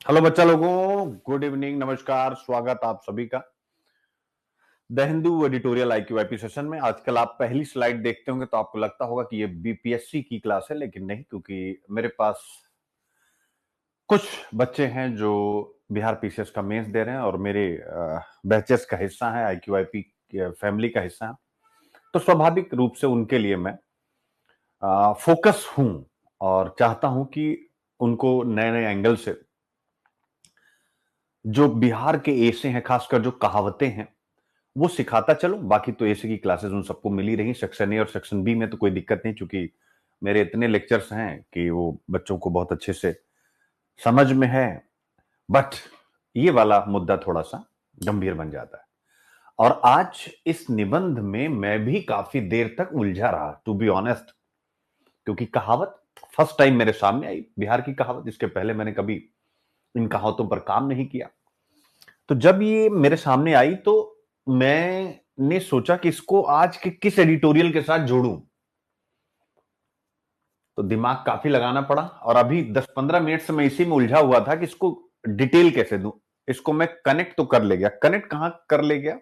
Hello बच्चा लोगों, good evening, नमस्कार, स्वागत आप सभी का the Hindu editorial IQIP session में। आजकल आप पहली स्लाइड देखते होंगे तो आपको लगता होगा कि ये बीपीएससी की क्लास है, लेकिन नहीं, क्योंकि मेरे पास कुछ बच्चे हैं जो बिहार पीसीएस का मेंस दे रहे हैं और मेरे बैचेस का हिस्सा है, IQIP फैमिली का हिस्सा है। तो स्वाभाविक रूप से उनके लिए मैं फोकस हूं और चाहता हूं कि उनको नए नए एंगल से जो बिहार के एसे हैं, खासकर जो कहावतें हैं, वो सिखाता चलो। बाकी तो एसे की क्लासेस उन सबको मिली रही, सेक्शन ए और सेक्शन बी में तो कोई दिक्कत नहीं, क्योंकि मेरे इतने लेक्चर्स हैं कि वो बच्चों को बहुत अच्छे से समझ में है। बट ये वाला मुद्दा थोड़ा सा गंभीर बन जाता है और आज इस निबंध में मैं भी काफी देर तक उलझा रहा, टू बी ऑनेस्ट, क्योंकि कहावत फर्स्ट टाइम मेरे सामने आई, बिहार की कहावत। इसके पहले मैंने कभी इन कहावतों पर काम नहीं किया। तो जब ये मेरे सामने आई तो मैंने सोचा कि इसको आज के किस एडिटोरियल के साथ जोड़ूं। तो दिमाग काफी लगाना पड़ा और अभी 10-15 मिनट से मैं इसी में उलझा हुआ था कि इसको डिटेल कैसे दूं। इसको मैं कनेक्ट तो कर ले गया, कनेक्ट कहां कर ले गया,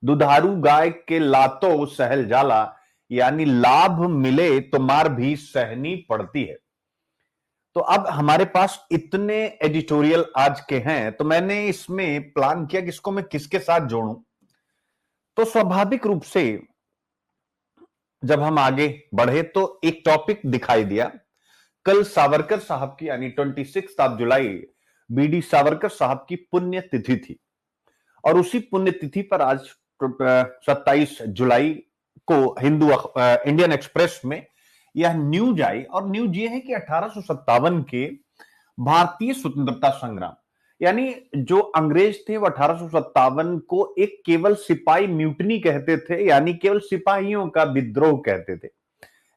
दुधारू गाय के लातो सहल जाला, यानी लाभ मिले तो मार भी सहनी पड़ती है। तो अब हमारे पास इतने एडिटोरियल आज के हैं तो मैंने इसमें प्लान किया कि इसको मैं किसके साथ जोड़ूं। तो स्वाभाविक रूप से जब हम आगे बढ़े तो एक टॉपिक दिखाई दिया। कल सावरकर साहब की, यानी 26 जुलाई, बीडी सावरकर साहब की पुण्य तिथि थी और उसी पुण्य तिथि पर आज 27 जुलाई को इंडियन एक्सप्रेस में यह न्यूज आई। और न्यूज ये है कि 1857 के भारतीय स्वतंत्रता संग्राम, यानी जो अंग्रेज थे वो 1857 को एक केवल सिपाही म्यूटनी कहते थे, यानी केवल सिपाहियों का विद्रोह कहते थे।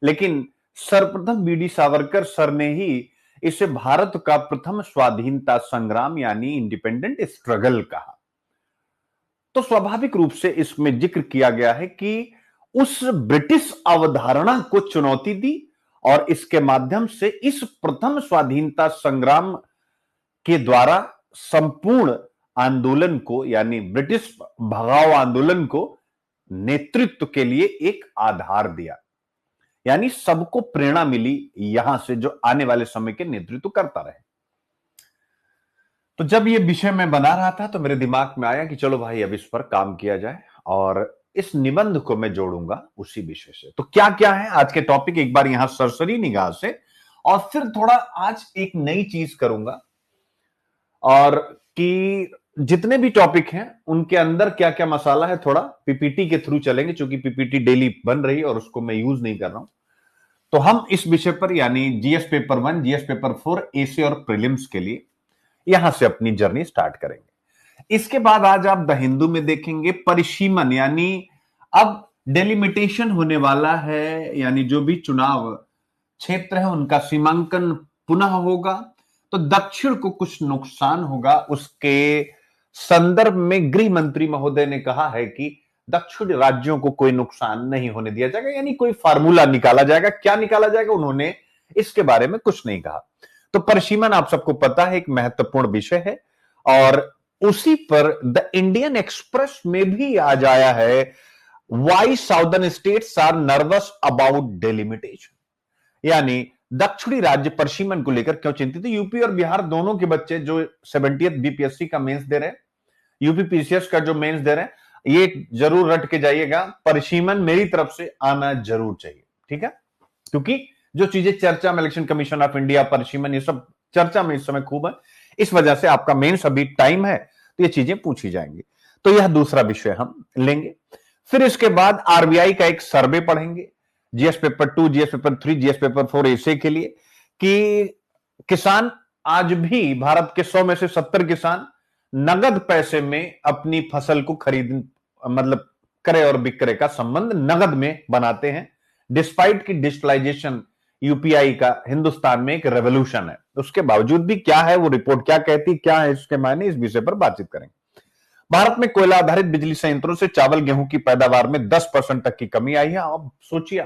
लेकिन सर्वप्रथम बीडी सावरकर सर ने ही इसे भारत का प्रथम स्वाधीनता संग्राम यानी इंडिपेंडेंट स्ट्रगल कहा। तो स्वाभाविक रूप से इसमें जिक्र किया गया है कि उस ब्रिटिश अवधारणा को चुनौती दी और इसके माध्यम से इस प्रथम स्वाधीनता संग्राम के द्वारा संपूर्ण आंदोलन को, यानी ब्रिटिश भगाओ आंदोलन को, नेतृत्व के लिए एक आधार दिया। यानी सबको प्रेरणा मिली यहां से, जो आने वाले समय के नेतृत्व करता रहे। तो जब ये विषय मैं बना रहा था तो मेरे दिमाग में आया कि चलो भाई अब इस पर काम किया जाए और इस निबंध को मैं जोड़ूंगा उसी विषय से। तो क्या क्या है आज के टॉपिक, एक बार यहां सरसरी निगाह से, और फिर थोड़ा आज एक नई चीज करूंगा और कि जितने भी टॉपिक हैं उनके अंदर क्या क्या मसाला है, थोड़ा पीपीटी के थ्रू चलेंगे, क्योंकि पीपीटी डेली बन रही है और उसको मैं यूज नहीं कर रहा हूं। तो हम इस विषय पर, यानी जीएस पेपर 1, जीएस पेपर 4, एसे और प्रीलिम्स के लिए यहां से अपनी जर्नी स्टार्ट करेंगे। इसके बाद आज आप द हिंदू में देखेंगे परिसीमन, यानी अब डेलिमिटेशन होने वाला है, यानी जो भी चुनाव क्षेत्र है उनका सीमांकन पुनः होगा। तो दक्षिण को कुछ नुकसान होगा, उसके संदर्भ में गृह मंत्री महोदय ने कहा है कि दक्षिण राज्यों को कोई नुकसान नहीं होने दिया जाएगा, यानी कोई फार्मूला निकाला जाएगा। क्या निकाला जाएगा उन्होंने इसके बारे में कुछ नहीं कहा। तो परिसीमन आप सबको पता है एक महत्वपूर्ण विषय है और उसी पर द इंडियन एक्सप्रेस में भी आज आया है, why southern states are nervous about delimitation, यानी दक्षिणी राज्य परिसीमन को लेकर क्यों चिंतित है। यूपी और बिहार दोनों के बच्चे जो 70th बीपीएससी का मेंस दे रहे हैं, यूपी पीसीएस का जो मेंस दे रहे हैं, ये जरूर रट के जाइएगा, परिसीमन मेरी तरफ से आना जरूर चाहिए, ठीक है। क्योंकि जो चीजें चर्चा में, इलेक्शन कमीशन ऑफ इंडिया, परिसीमन, ये सब चर्चा में इस समय खूब है, इस वजह से आपका मेंस अभी टाइम है तो ये चीजें पूछी जाएंगी। तो यह दूसरा विषय हम लेंगे। फिर इसके बाद आरबीआई का एक सर्वे पढ़ेंगे, GS paper 2, GS paper 3, GS paper 4 ऐसे के लिए, कि किसान आज भी भारत के 100 में से 70 किसान नगद पैसे में अपनी फसल को खरीद, मतलब क्रय और विक्रय का संबंध नगद में बनाते हैं, डिस्पाइट की डिजिटलाइजेशन यूपीआई का हिंदुस्तान में एक रेवोल्यूशन है, उसके बावजूद भी क्या है वो रिपोर्ट क्या कहती, क्या है इसके मायने, इस विषय पर बातचीत करेंगे। भारत में कोयला आधारित बिजली संयंत्रों से चावल गेहूं की पैदावार में 10% तक की कमी आई है। अब सोचिए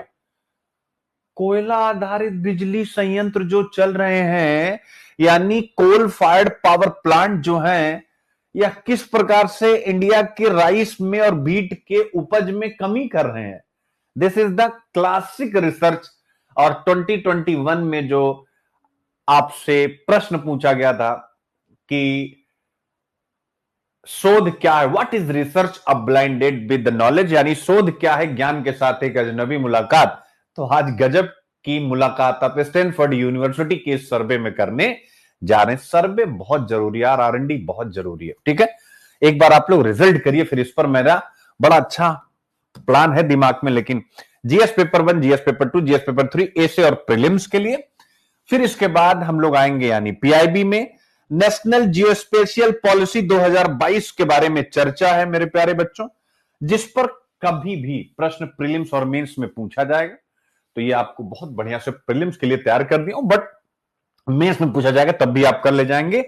कोयला आधारित बिजली संयंत्र जो चल रहे हैं, यानी कोल फायर्ड पावर प्लांट जो हैं, या किस प्रकार से इंडिया के राइस में और बीट के उपज में कमी कर रहे हैं। This is the classic research. और 2021 में जो आपसे प्रश्न पूछा गया था कि शोध क्या है, what is research a blinded with the knowledge, यानी शोध क्या है ज्ञान के साथ एक अजनबी मुलाकात। तो आज गजब की मुलाकात आप स्टैनफोर्ड यूनिवर्सिटी के सर्वे में करने जा रहे हैं। सर्वे बहुत जरूरी है, R&D बहुत जरूरी है, ठीक है। एक बार आप लोग रिजल्ट करिए, फिर इस पर मेरा बड़ा अच्छा प्लान है दिमाग में। लेकिन GS paper 1, GS paper 2, GS paper 3 ऐसे और प्रीलिम्स के लिए, फिर इसके बाद हम लोग आएंगे यानी पीआईबी में नेशनल जियोस्पेशियल पॉलिसी 2022 के बारे में चर्चा है मेरे प्यारे बच्चों, जिस पर कभी भी प्रश्न प्रीलिम्स और मेंस में पूछा जाएगा। तो ये आपको बहुत बढ़िया से प्रीलिम्स के लिए तैयार कर दिया, बट मेंस में पूछा जाएगा तब भी आप कर ले जाएंगे।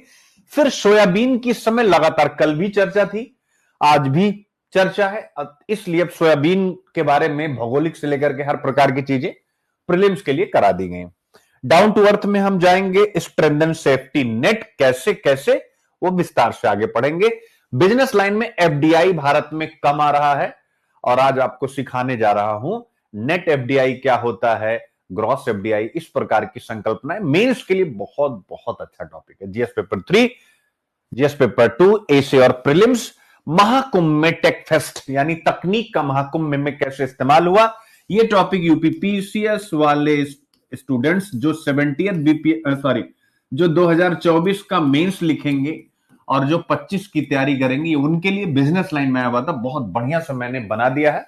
फिर सोयाबीन की समय लगातार कल भी चर्चा थी, आज भी चर्चा है, इसलिए अब सोयाबीन के बारे में भौगोलिक से लेकर के हर प्रकार की चीजें प्रीलिम्स के लिए करा दी गई। डाउन टू अर्थ में हम जाएंगे, स्ट्रेंथन सेफ्टी नेट कैसे कैसे, वो विस्तार से आगे पढ़ेंगे। बिजनेस लाइन में एफडीआई भारत में कम आ रहा है, और आज आपको सिखाने जा रहा हूं नेट एफडीआई क्या होता है, ग्रॉस एफडीआई, इस प्रकार की संकल्पना मेंस के लिए बहुत बहुत अच्छा टॉपिक है। जीएस पेपर 3, जीएस पेपर 2 ऐसे और प्रीलिम्स। महाकुंभ में टेक फेस्ट यानी तकनीक का महाकुंभ में कैसे इस्तेमाल हुआ, ये टॉपिक यूपीपीसीएस वाले स्टूडेंट्स जो 2024 का मेंस लिखेंगे और जो 25 की तैयारी करेंगे, उनके लिए बिजनेस लाइन में आया हुआ था, बहुत बढ़िया से मैंने बना दिया है।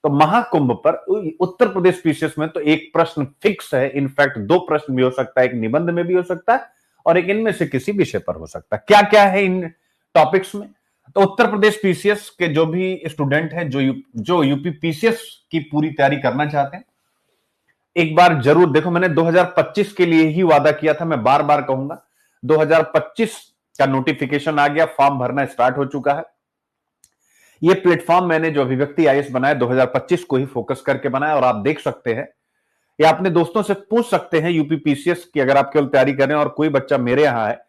तो महाकुंभ पर उत्तर प्रदेश पीसीएस में तो एक प्रश्न फिक्स है, इनफैक्ट 2 प्रश्न भी हो सकता है, एक निबंध में भी हो सकता है और एक इनमें से किसी विषय पर हो सकता है। क्या क्या है इन टॉपिक्स में, तो उत्तर प्रदेश पीसीएस के जो भी स्टूडेंट हैं, जो यूपी पीसीएस की पूरी तैयारी करना चाहते हैं, एक बार जरूर देखो। मैंने 2025 के लिए ही वादा किया था, मैं बार बार कहूंगा। 2025 का नोटिफिकेशन आ गया, फॉर्म भरना स्टार्ट हो चुका है। ये प्लेटफॉर्म मैंने जो अभिव्यक्ति आईएएस बनाया 2025 को ही फोकस करके बनाया, और आप देख सकते हैं या अपने दोस्तों से पूछ सकते हैं यूपीपीसीएस की, अगर आप केवल तैयारी करें और कोई बच्चा मेरे यहां है,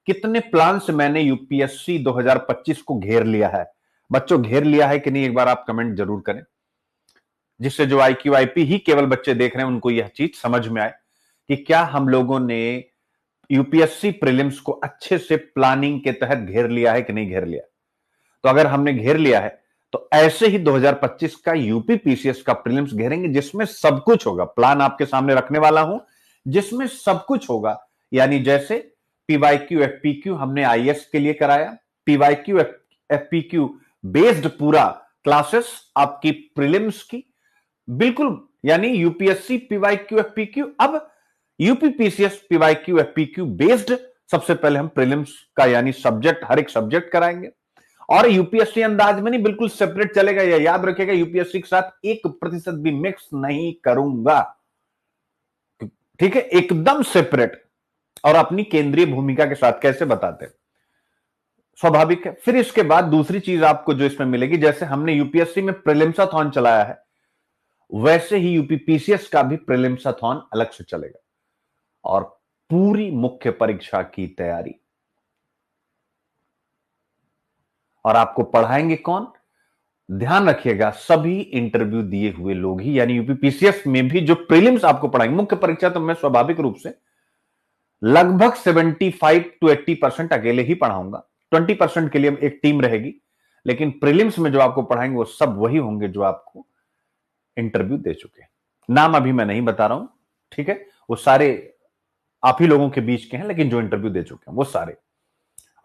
कितने प्लान से मैंने यूपीएससी 2025 को घेर लिया है। बच्चों घेर लिया है कि नहीं, एक बार आप कमेंट जरूर करें, जिससे जो आईक्यू आईपी ही केवल बच्चे देख रहे हैं उनको यह चीज समझ में आए कि क्या हम लोगों ने यूपीएससी प्रीलिम्स को अच्छे से प्लानिंग के तहत घेर लिया है कि नहीं घेर लिया। तो अगर हमने घेर लिया है तो ऐसे ही 2025 का यूपी पीसीएस का प्रीलिम्स घेरेंगे, जिसमें सब कुछ होगा। प्लान आपके सामने रखने वाला हूं जिसमें सब कुछ होगा, यानी जैसे पीवाईक्यू एफपीक्यू हमने आईएएस के लिए कराया, पीवाईक्यू एफपीक्यू बेस्ड पूरा क्लासेस आपकी प्रीलिम्स की, बिल्कुल, यानी यूपीएससी पीवाईक्यू एफपीक्यू, अब यूपीपीसीएस पीवाईक्यू एफपीक्यू बेस्ड। सबसे पहले हम प्रीलिम्स का यानी सब्जेक्ट, हर एक सब्जेक्ट कराएंगे, और यूपीएससी अंदाज में नहीं, बिल्कुल सेपरेट चलेगा। यह याद रखिएगा, यूपीएससी के साथ 1% भी मिक्स नहीं करूंगा, ठीक है, एकदम सेपरेट, और अपनी केंद्रीय भूमिका के साथ कैसे बताते, स्वाभाविक है। फिर इसके बाद दूसरी चीज आपको जो इसमें मिलेगी, जैसे हमने यूपीएससी में प्रीलिम्साथॉन चलाया है, वैसे ही यूपीपीसीएस का भी प्रीलिम्साथॉन अलग से चलेगा, और पूरी मुख्य परीक्षा की तैयारी। और आपको पढ़ाएंगे कौन, ध्यान रखिएगा, सभी इंटरव्यू दिए हुए लोग ही, यानी यूपीपीसीएस में भी जो प्रीलिम्स आपको पढ़ाएंगे, मुख्य परीक्षा तो मैं स्वाभाविक रूप से लगभग 75 to 80% अकेले ही पढ़ाऊंगा, 20% के लिए एक टीम रहेगी, लेकिन प्रीलिम्स में जो आपको पढ़ाएंगे वो सब वही होंगे जो आपको इंटरव्यू दे चुके हैं। नाम अभी मैं नहीं बता रहा हूं, ठीक है, वो सारे आप ही लोगों के बीच के हैं, लेकिन जो इंटरव्यू दे चुके हैं वो सारे,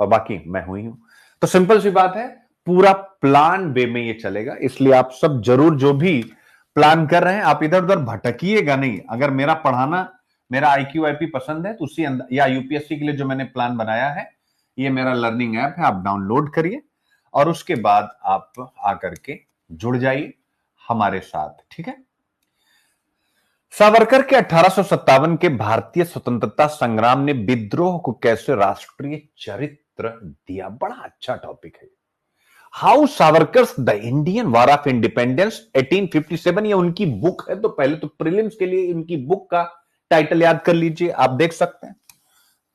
और बाकी मैं हुई हूं। तो सिंपल सी बात है, पूरा प्लान वे में ये चलेगा, इसलिए आप सब जरूर जो भी प्लान कर रहे हैं, आप इधर उधर भटकिएगा नहीं। अगर मेरा पढ़ाना, मेरा आईक्यू आईपी पसंद है तो उसी या यूपीएससी के लिए जो मैंने प्लान बनाया है, ये मेरा लर्निंग ऐप है, आप डाउनलोड करिए और उसके बाद आप आकर के जुड़ जाइए हमारे साथ, ठीक है। सावरकर के 1857 के भारतीय स्वतंत्रता संग्राम ने विद्रोह को कैसे राष्ट्रीय चरित्र दिया, बड़ा अच्छा टॉपिक है। How Savarkar's the Indian war of independence 1857, ये उनकी बुक है। तो पहले तो प्रीलिम्स के लिए उनकी बुक का टाइटल याद कर लीजिए, आप देख सकते हैं,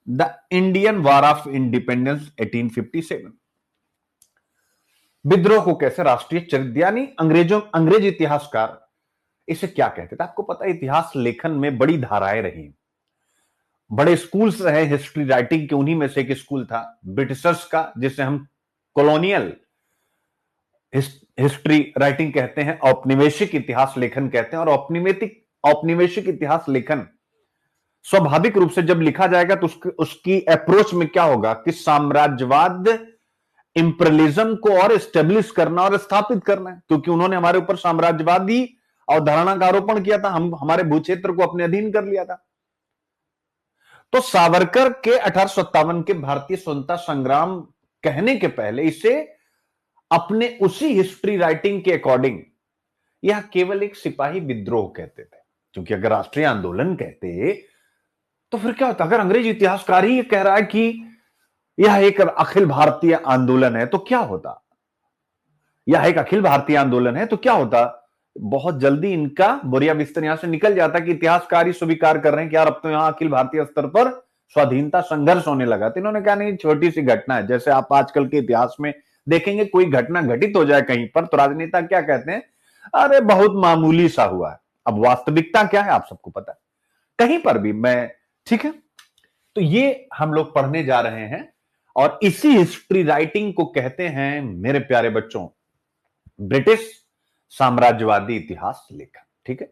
the Indian war of independence 1857। विद्रोह को कैसे राष्ट्रीय चरित्र, यानी अंग्रेज इतिहासकार इसे क्या कहते थे? आपको पता है इतिहास लेखन में बड़ी धाराएं रही, बड़े स्कूल्स रहे हिस्ट्री राइटिंग के। उन्हीं में से एक स्कूल था ब्रिटिशर्स का, जिसे हम कॉलोनियल हिस्ट्री राइटिंग कहते हैं, औपनिवेशिक इतिहास लेखन कहते हैं। और औपनिवेशिक इतिहास लेखन स्वाभाविक रूप से जब लिखा जाएगा तो उसकी अप्रोच में क्या होगा कि साम्राज्यवाद, इंपीरियलिज्म को और एस्टेब्लिश करना और स्थापित करना है, क्योंकि उन्होंने हमारे ऊपर साम्राज्यवादी अवधारणा का आरोपण किया था, हमारे भूक्षेत्र को अपने अधीन कर लिया था। तो सावरकर के 1857 के भारतीय स्वतंत्रता संग्राम कहने के पहले इसे अपने उसी हिस्ट्री राइटिंग के अकॉर्डिंग यह केवल एक सिपाही विद्रोह कहते थे। क्योंकि अगर राष्ट्रीय आंदोलन कहते तो फिर क्या होता? अगर अंग्रेज इतिहासकार ही कह रहा है कि यह एक अखिल भारतीय आंदोलन है तो क्या होता? यह एक अखिल भारतीय आंदोलन है तो क्या होता? बहुत जल्दी इनका बोरिया बिस्तर यहां से निकल जाता कि इतिहासकार ही स्वीकार कर रहे हैं कि यार अब तो यहां अखिल भारतीय स्तर पर स्वाधीनता संघर्ष होने लगा। तो इन्होंने कहा नहीं, छोटी सी घटना है। जैसे आप आजकल के इतिहास में देखेंगे, कोई घटना घटित हो जाए कहीं पर तो राजनेता क्या कहते हैं, अरे बहुत मामूली सा हुआ है। अब वास्तविकता क्या है आप सबको पता है, कहीं पर भी मैं, ठीक है। तो ये हम लोग पढ़ने जा रहे हैं और इसी हिस्ट्री राइटिंग को कहते हैं मेरे प्यारे बच्चों ब्रिटिश साम्राज्यवादी इतिहास लेखन। ठीक है,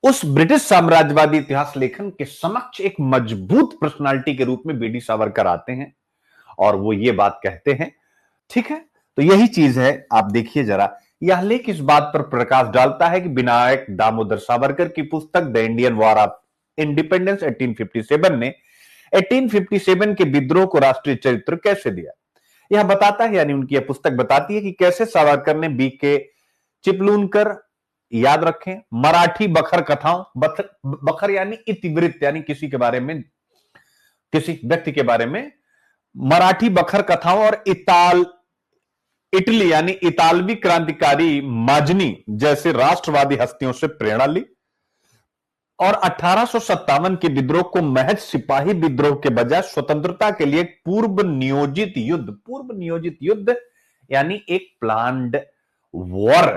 उस ब्रिटिश साम्राज्यवादी इतिहास लेखन के समक्ष एक मजबूत पर्सनालिटी के रूप में बीडी सावरकर आते हैं और वो ये बात कहते हैं। ठीक है, तो यही चीज है, आप देखिए जरा, यह लेख इस बात पर प्रकाश डालता है कि विनायक दामोदर सावरकर की पुस्तक the Indian war of independence 1857 ने 1857 के विद्रोह को राष्ट्रीय चरित्र कैसे दिया। यह बताता है, यानी उनकी यह पुस्तक बताती है कि कैसे सावरकर ने बीके चिपलूनकर, याद रखें, मराठी बखर कथाओं, बखर यानी इतिवृत्त, यानी किसी के बारे में, किसी व्यक्ति के बारे में, मराठी बखर कथाओं और इटली यानी इतालवी क्रांतिकारी माजनी जैसे राष्ट्रवादी हस्तियों से प्रेरणा ली और 1857 के विद्रोह को महज सिपाही विद्रोह के बजाय स्वतंत्रता के लिए पूर्व नियोजित युद्ध यानी एक प्लान्ड वॉर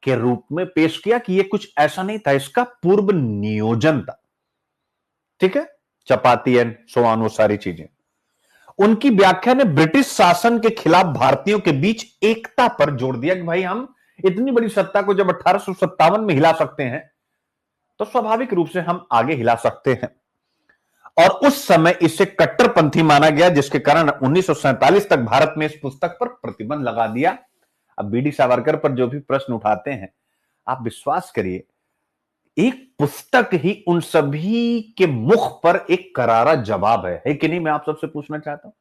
के रूप में पेश किया कि यह कुछ ऐसा नहीं था, इसका पूर्व नियोजन था। ठीक है, चपाती एंड सोआन, वो सारी चीजें। उनकी व्याख्या ने ब्रिटिश शासन के खिलाफ भारतीयों के बीच एकता पर जोर दिया कि भाई हम इतनी बड़ी सत्ता को जब 1857 में हिला सकते हैं तो स्वाभाविक रूप से हम आगे हिला सकते हैं। और उस समय इसे कट्टरपंथी माना गया, जिसके कारण 1947 तक भारत में इस पुस्तक पर प्रतिबंध लगा दिया। अब बीडी सावरकर पर जो भी प्रश्न उठाते हैं, आप विश्वास करिए, एक पुस्तक ही उन सभी के मुख पर एक करारा जवाब है कि नहीं? मैं आप सबसे पूछना चाहता हूं।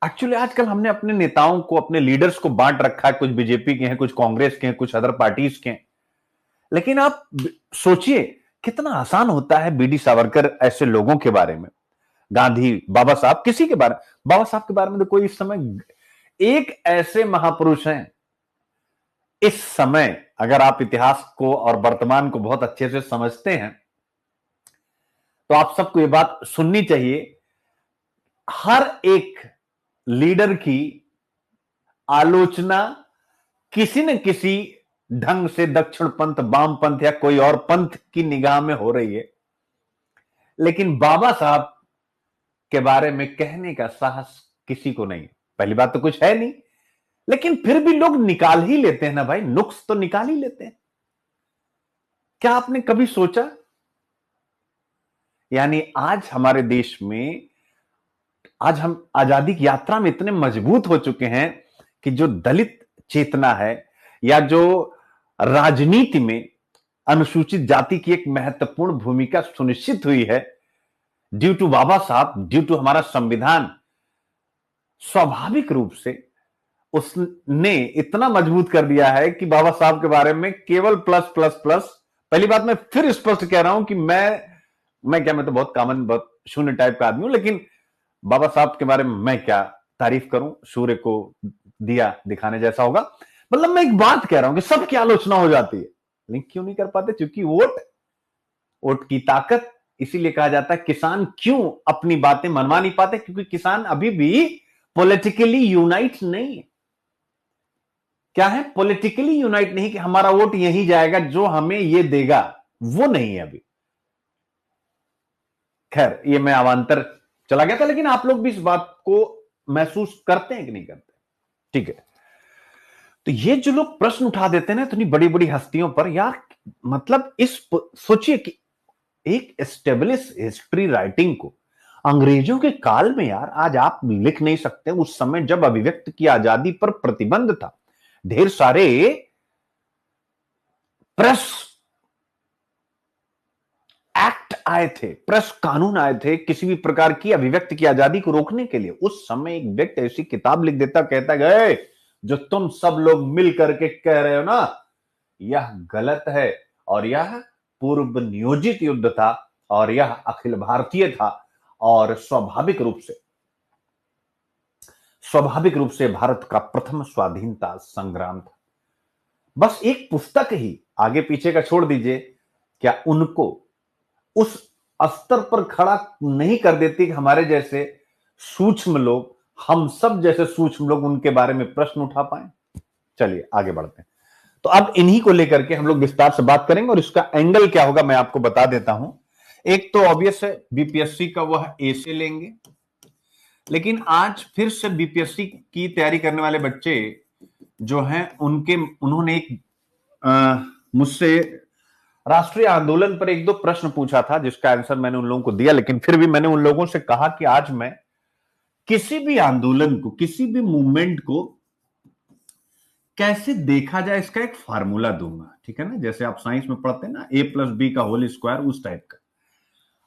एक्चुअली आजकल हमने अपने नेताओं को, अपने लीडर्स को बांट रखा है, कुछ बीजेपी के हैं, कुछ कांग्रेस के हैं, कुछ अदर पार्टीज के हैं। लेकिन आप सोचिए कितना आसान होता है बीडी सावरकर ऐसे लोगों के बारे में, गांधी, बाबा साहब, किसी के बारे, बाबा साहब के बारे में तो कोई इस समय, एक ऐसे महापुरुष हैं इस समय, अगर आप इतिहास को और वर्तमान को बहुत अच्छे से समझते हैं तो आप सबको यह बात सुननी चाहिए। हर एक लीडर की आलोचना किसी न किसी ढंग से दक्षिण पंथ, वाम पंथ या कोई और पंथ की निगाह में हो रही है, लेकिन बाबा साहब के बारे में कहने का साहस किसी को नहीं। पहली बात तो कुछ है नहीं, लेकिन फिर भी लोग निकाल ही लेते हैं ना भाई, नुक्स तो निकाल ही लेते हैं। क्या आपने कभी सोचा, यानी आज हमारे देश में, आज हम आजादी की यात्रा में इतने मजबूत हो चुके हैं कि जो दलित चेतना है या जो राजनीति में अनुसूचित जाति की एक महत्वपूर्ण भूमिका सुनिश्चित हुई है ड्यू टू बाबा साहब, ड्यू टू हमारा संविधान, स्वाभाविक रूप से उसने इतना मजबूत कर दिया है कि बाबा साहब के बारे में केवल प्लस प्लस प्लस। पहली बात मैं फिर स्पष्ट कह रहा हूं कि मैं तो बहुत कॉमन, बहुत शून्य टाइप का आदमी हूं, लेकिन बाबा साहब के बारे में मैं क्या तारीफ करूं। सूर्य को दिया दिखाने जैसा होगा। मतलब मैं एक बात कह रहा हूं कि सबकी आलोचना हो जाती है, लिंक क्यों नहीं कर पाते? क्योंकि वोट की ताकत। इसीलिए कहा जाता है किसान क्यों अपनी बातें मनवा नहीं पाते, क्योंकि किसान अभी भी पॉलिटिकली यूनाइट नहीं है। क्या है? पॉलिटिकली यूनाइट नहीं कि हमारा वोट यही जाएगा जो हमें ये देगा, वो नहीं है अभी। खैर, ये मैं अवान्तर चला गया था, लेकिन आप लोग भी इस बात को महसूस करते हैं कि नहीं करते? ठीक है। तो ये जो लोग प्रश्न उठा देते हैं ना इतनी बड़ी बड़ी हस्तियों पर, यार मतलब सोचिए कि एक एस्टेब्लिश हिस्ट्री राइटिंग को अंग्रेजों के काल में, यार आज आप लिख नहीं सकते। उस समय जब अभिव्यक्त की आजादी पर प्रतिबंध था, ढेर सारे प्रेस एक्ट आए थे, प्रेस कानून आए थे किसी भी प्रकार की अभिव्यक्त की आजादी को रोकने के लिए। उस समय एक व्यक्ति ऐसी किताब लिख देता, कहता गए जो तुम सब लोग मिल करके कह रहे हो ना, यह गलत है, और यह पूर्व नियोजित युद्ध था, और यह अखिल भारतीय था, और स्वाभाविक रूप से भारत का प्रथम स्वाधीनता संग्राम था। बस एक पुस्तक ही, आगे पीछे का छोड़ दीजिए, क्या उनको उस स्तर पर खड़ा नहीं कर देती कि हमारे जैसे सूक्ष्म लोग, हम सब जैसे सूक्ष्म लोग उनके बारे में प्रश्न उठा पाए? चलिए आगे बढ़ते हैं। तो अब इन्हीं को लेकर के हम लोग विस्तार से बात करेंगे, और इसका एंगल क्या होगा मैं आपको बता देता हूं। एक तो ऑब्वियस है, बीपीएससी का वह ए से लेंगे, लेकिन आज फिर से बीपीएससी की तैयारी करने वाले बच्चे जो हैं उन्होंने एक मुझसे राष्ट्रीय आंदोलन पर एक दो प्रश्न पूछा था, जिसका आंसर मैंने उन लोगों को दिया। लेकिन फिर भी मैंने उन लोगों से कहा कि आज मैं किसी भी आंदोलन को, किसी भी मूवमेंट को कैसे देखा जाए, इसका एक फार्मूला दूंगा। ठीक है ना? जैसे आप साइंस में पढ़ते हैं ना, A+B का होल स्क्वायर, उस टाइप का।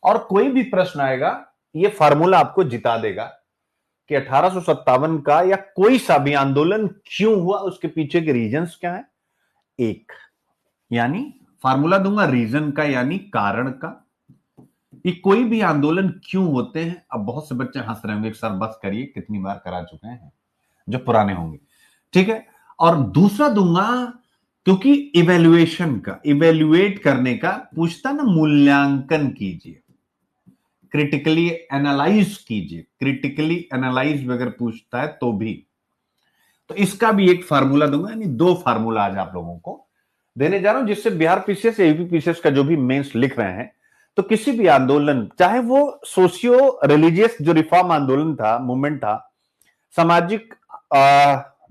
और कोई भी प्रश्न आएगा, ये फार्मूला आपको जिता देगा कि 1857 का या कोई सा भी आंदोलन क्यों हुआ, उसके पीछे के रीजंस क्या है। एक यानी फार्मूला दूंगा रीजन का, यानी कारण का, कि कोई भी आंदोलन क्यों होते हैं। अब बहुत से बच्चे हंस रहे होंगे, सर बस करिए, कितनी बार करा चुके हैं, जो पुराने होंगे। ठीक है। और दूसरा दूंगा, क्योंकि इवेल्युएशन का, इवेल्युएट करने का पूछता ना, मूल्यांकन कीजिए, क्रिटिकली एनालाइज कीजिए, क्रिटिकली एनालाइज अगर पूछता है तो भी। तो इसका भी एक फार्मूला दूंगा, यानी दो फार्मूला आज आप लोगों को देने जा रहा हूं, जिससे बिहार पीसीएस या यूपी पीसीएस का जो भी मेंस लिख रहे हैं, तो किसी भी आंदोलन, चाहे वो सोशियो रिलीजियस जो रिफॉर्म आंदोलन था, मूवमेंट था, सामाजिक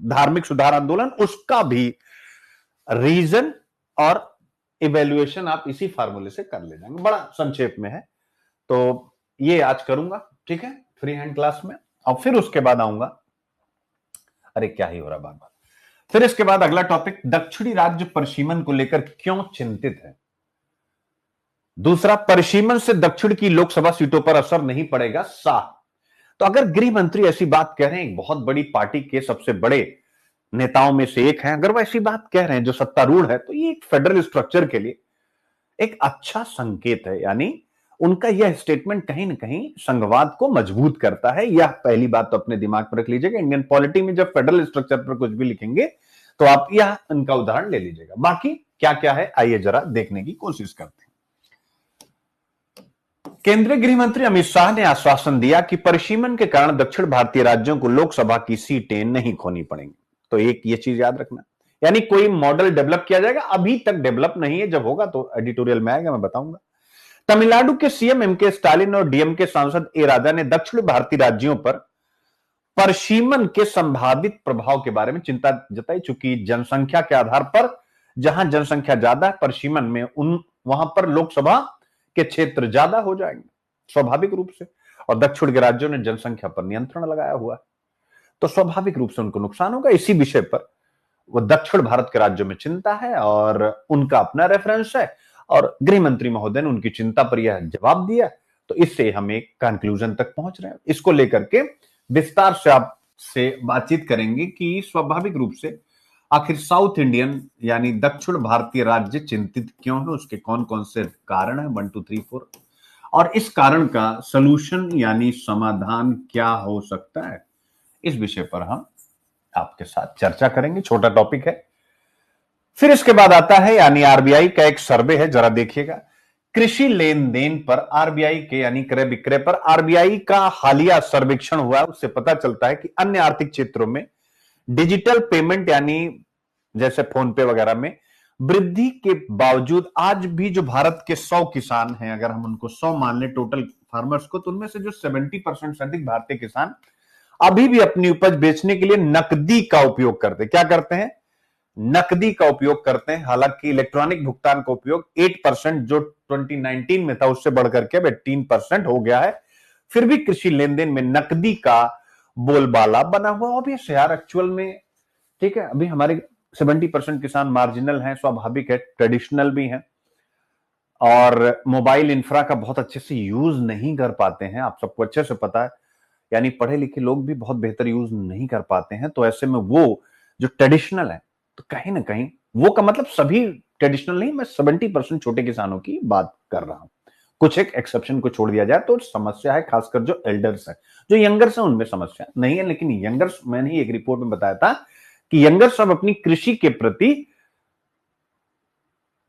धार्मिक सुधार आंदोलन, उसका भी रीजन और इवेल्युएशन आप इसी फार्मूले से कर ले जाएंगे। बड़ा संक्षेप में है, तो ये आज करूंगा, ठीक है, फ्री हैंड क्लास में। और फिर उसके बाद आऊंगा, अरे क्या ही हो रहा बार बार, फिर इसके बाद अगला टॉपिक, दक्षिणी राज्य परिसीमन को लेकर क्यों चिंतित है। दूसरा, परिसीमन से दक्षिण की लोकसभा सीटों पर असर नहीं पड़ेगा, साफ। तो अगर गृह मंत्री ऐसी बात कह रहे हैं, एक बहुत बड़ी पार्टी के सबसे बड़े नेताओं में से एक हैं, अगर वो ऐसी बात कह रहे हैं जो सत्तारूढ़ है, तो ये एक फेडरल स्ट्रक्चर के लिए एक अच्छा संकेत है। यानी उनका यह स्टेटमेंट कहीं ना कहीं संघवाद को मजबूत करता है। यह पहली बात तो अपने दिमाग पर रख लीजिएगा। इंडियन पॉलिटी में जब फेडरल स्ट्रक्चर पर कुछ भी लिखेंगे तो आप यह इनका उदाहरण ले लीजिएगा। बाकी क्या क्या है, आइए जरा देखने की कोशिश करते हैं। केंद्रीय गृह मंत्री अमित शाह ने आश्वासन दिया कि परिसीमन के कारण दक्षिण भारतीय राज्यों को लोकसभा की सीटें नहीं खोनी पड़ेंगी। तो एक ये चीज याद रखना, यानी कोई मॉडल डेवलप किया जाएगा, अभी तक डेवलप नहीं है, जब होगा तो एडिटोरियल में आएगा, मैं बताऊंगा। तमिलनाडु के सीएम एमके स्टालिन और डीएमके सांसद ए राजा ने दक्षिण भारतीय राज्यों पर परिसीमन के संभावित प्रभाव के बारे में चिंता जताई। चूंकि जनसंख्या के आधार पर जहां जनसंख्या ज्यादा है परिसीमन में, वहां पर लोकसभा के क्षेत्र ज्यादा हो जाएंगे स्वाभाविक रूप से, और दक्षिण के राज्यों ने जनसंख्या पर नियंत्रण लगाया हुआ है, तो स्वाभाविक रूप से उनको नुकसान होगा। इसी विषय पर वो दक्षिण भारत के राज्यों में चिंता है, और उनका अपना रेफरेंस है, और गृह मंत्री महोदय ने उनकी चिंता पर यह जवाब दिया। तो इससे हम एक कंक्लूजन तक पहुंच रहे हैं। इसको लेकर के विस्तार से आपसे बातचीत करेंगे कि स्वाभाविक रूप से आखिर साउथ इंडियन यानी दक्षिण भारतीय राज्य चिंतित क्यों है, उसके कौन कौन से कारण है, 1 2 3 4, और इस कारण का सलूशन यानी समाधान क्या हो सकता है। इस विषय पर हम आपके साथ चर्चा करेंगे, छोटा टॉपिक है। फिर इसके बाद आता है यानी आरबीआई का एक सर्वे है, जरा देखिएगा। कृषि लेन देन पर आरबीआई के यानी क्रय विक्रय पर आरबीआई का हालिया सर्वेक्षण हुआ, उससे पता चलता है कि अन्य आर्थिक क्षेत्रों में डिजिटल पेमेंट यानी जैसे फोन पे वगैरह में वृद्धि के बावजूद आज भी जो भारत के 100 किसान हैं, अगर हम उनको 100 मान लें टोटल फार्मर्स को, तो उनमें से जो 70% से अधिक भारतीय किसान अभी भी अपनी उपज बेचने के लिए नकदी का उपयोग करते हैं। क्या करते हैं? नकदी का उपयोग करते हैं। हालांकि इलेक्ट्रॉनिक भुगतान का उपयोग 8% जो 2019 में था उससे बढ़कर के अब 18% हो गया है। फिर भी कृषि लेन देन में नकदी का बोलबाला बना हुआ। ऑब्वियस यार, एक्चुअल में ठीक है, अभी हमारे 70% किसान मार्जिनल हैं, स्वाभाविक है, ट्रेडिशनल भी हैं और मोबाइल इंफ्रा का बहुत अच्छे से यूज नहीं कर पाते हैं। आप सबको अच्छे से पता है, यानी पढ़े लिखे लोग भी बहुत बेहतर यूज नहीं कर पाते हैं। तो ऐसे में वो जो ट्रेडिशनल है, तो कहीं ना कहीं वो का मतलब सभी ट्रेडिशनल नहीं, मैं 70% छोटे किसानों की बात कर रहा हूं। कुछ एक एक्सेप्शन को छोड़ दिया जाए तो समस्या है, खासकर जो एल्डर्स है, जो यंगर्स है उनमें समस्या नहीं है। लेकिन यंगर्स, मैंने ही एक रिपोर्ट में बताया था कि यंगर्स अब अपनी कृषि के प्रति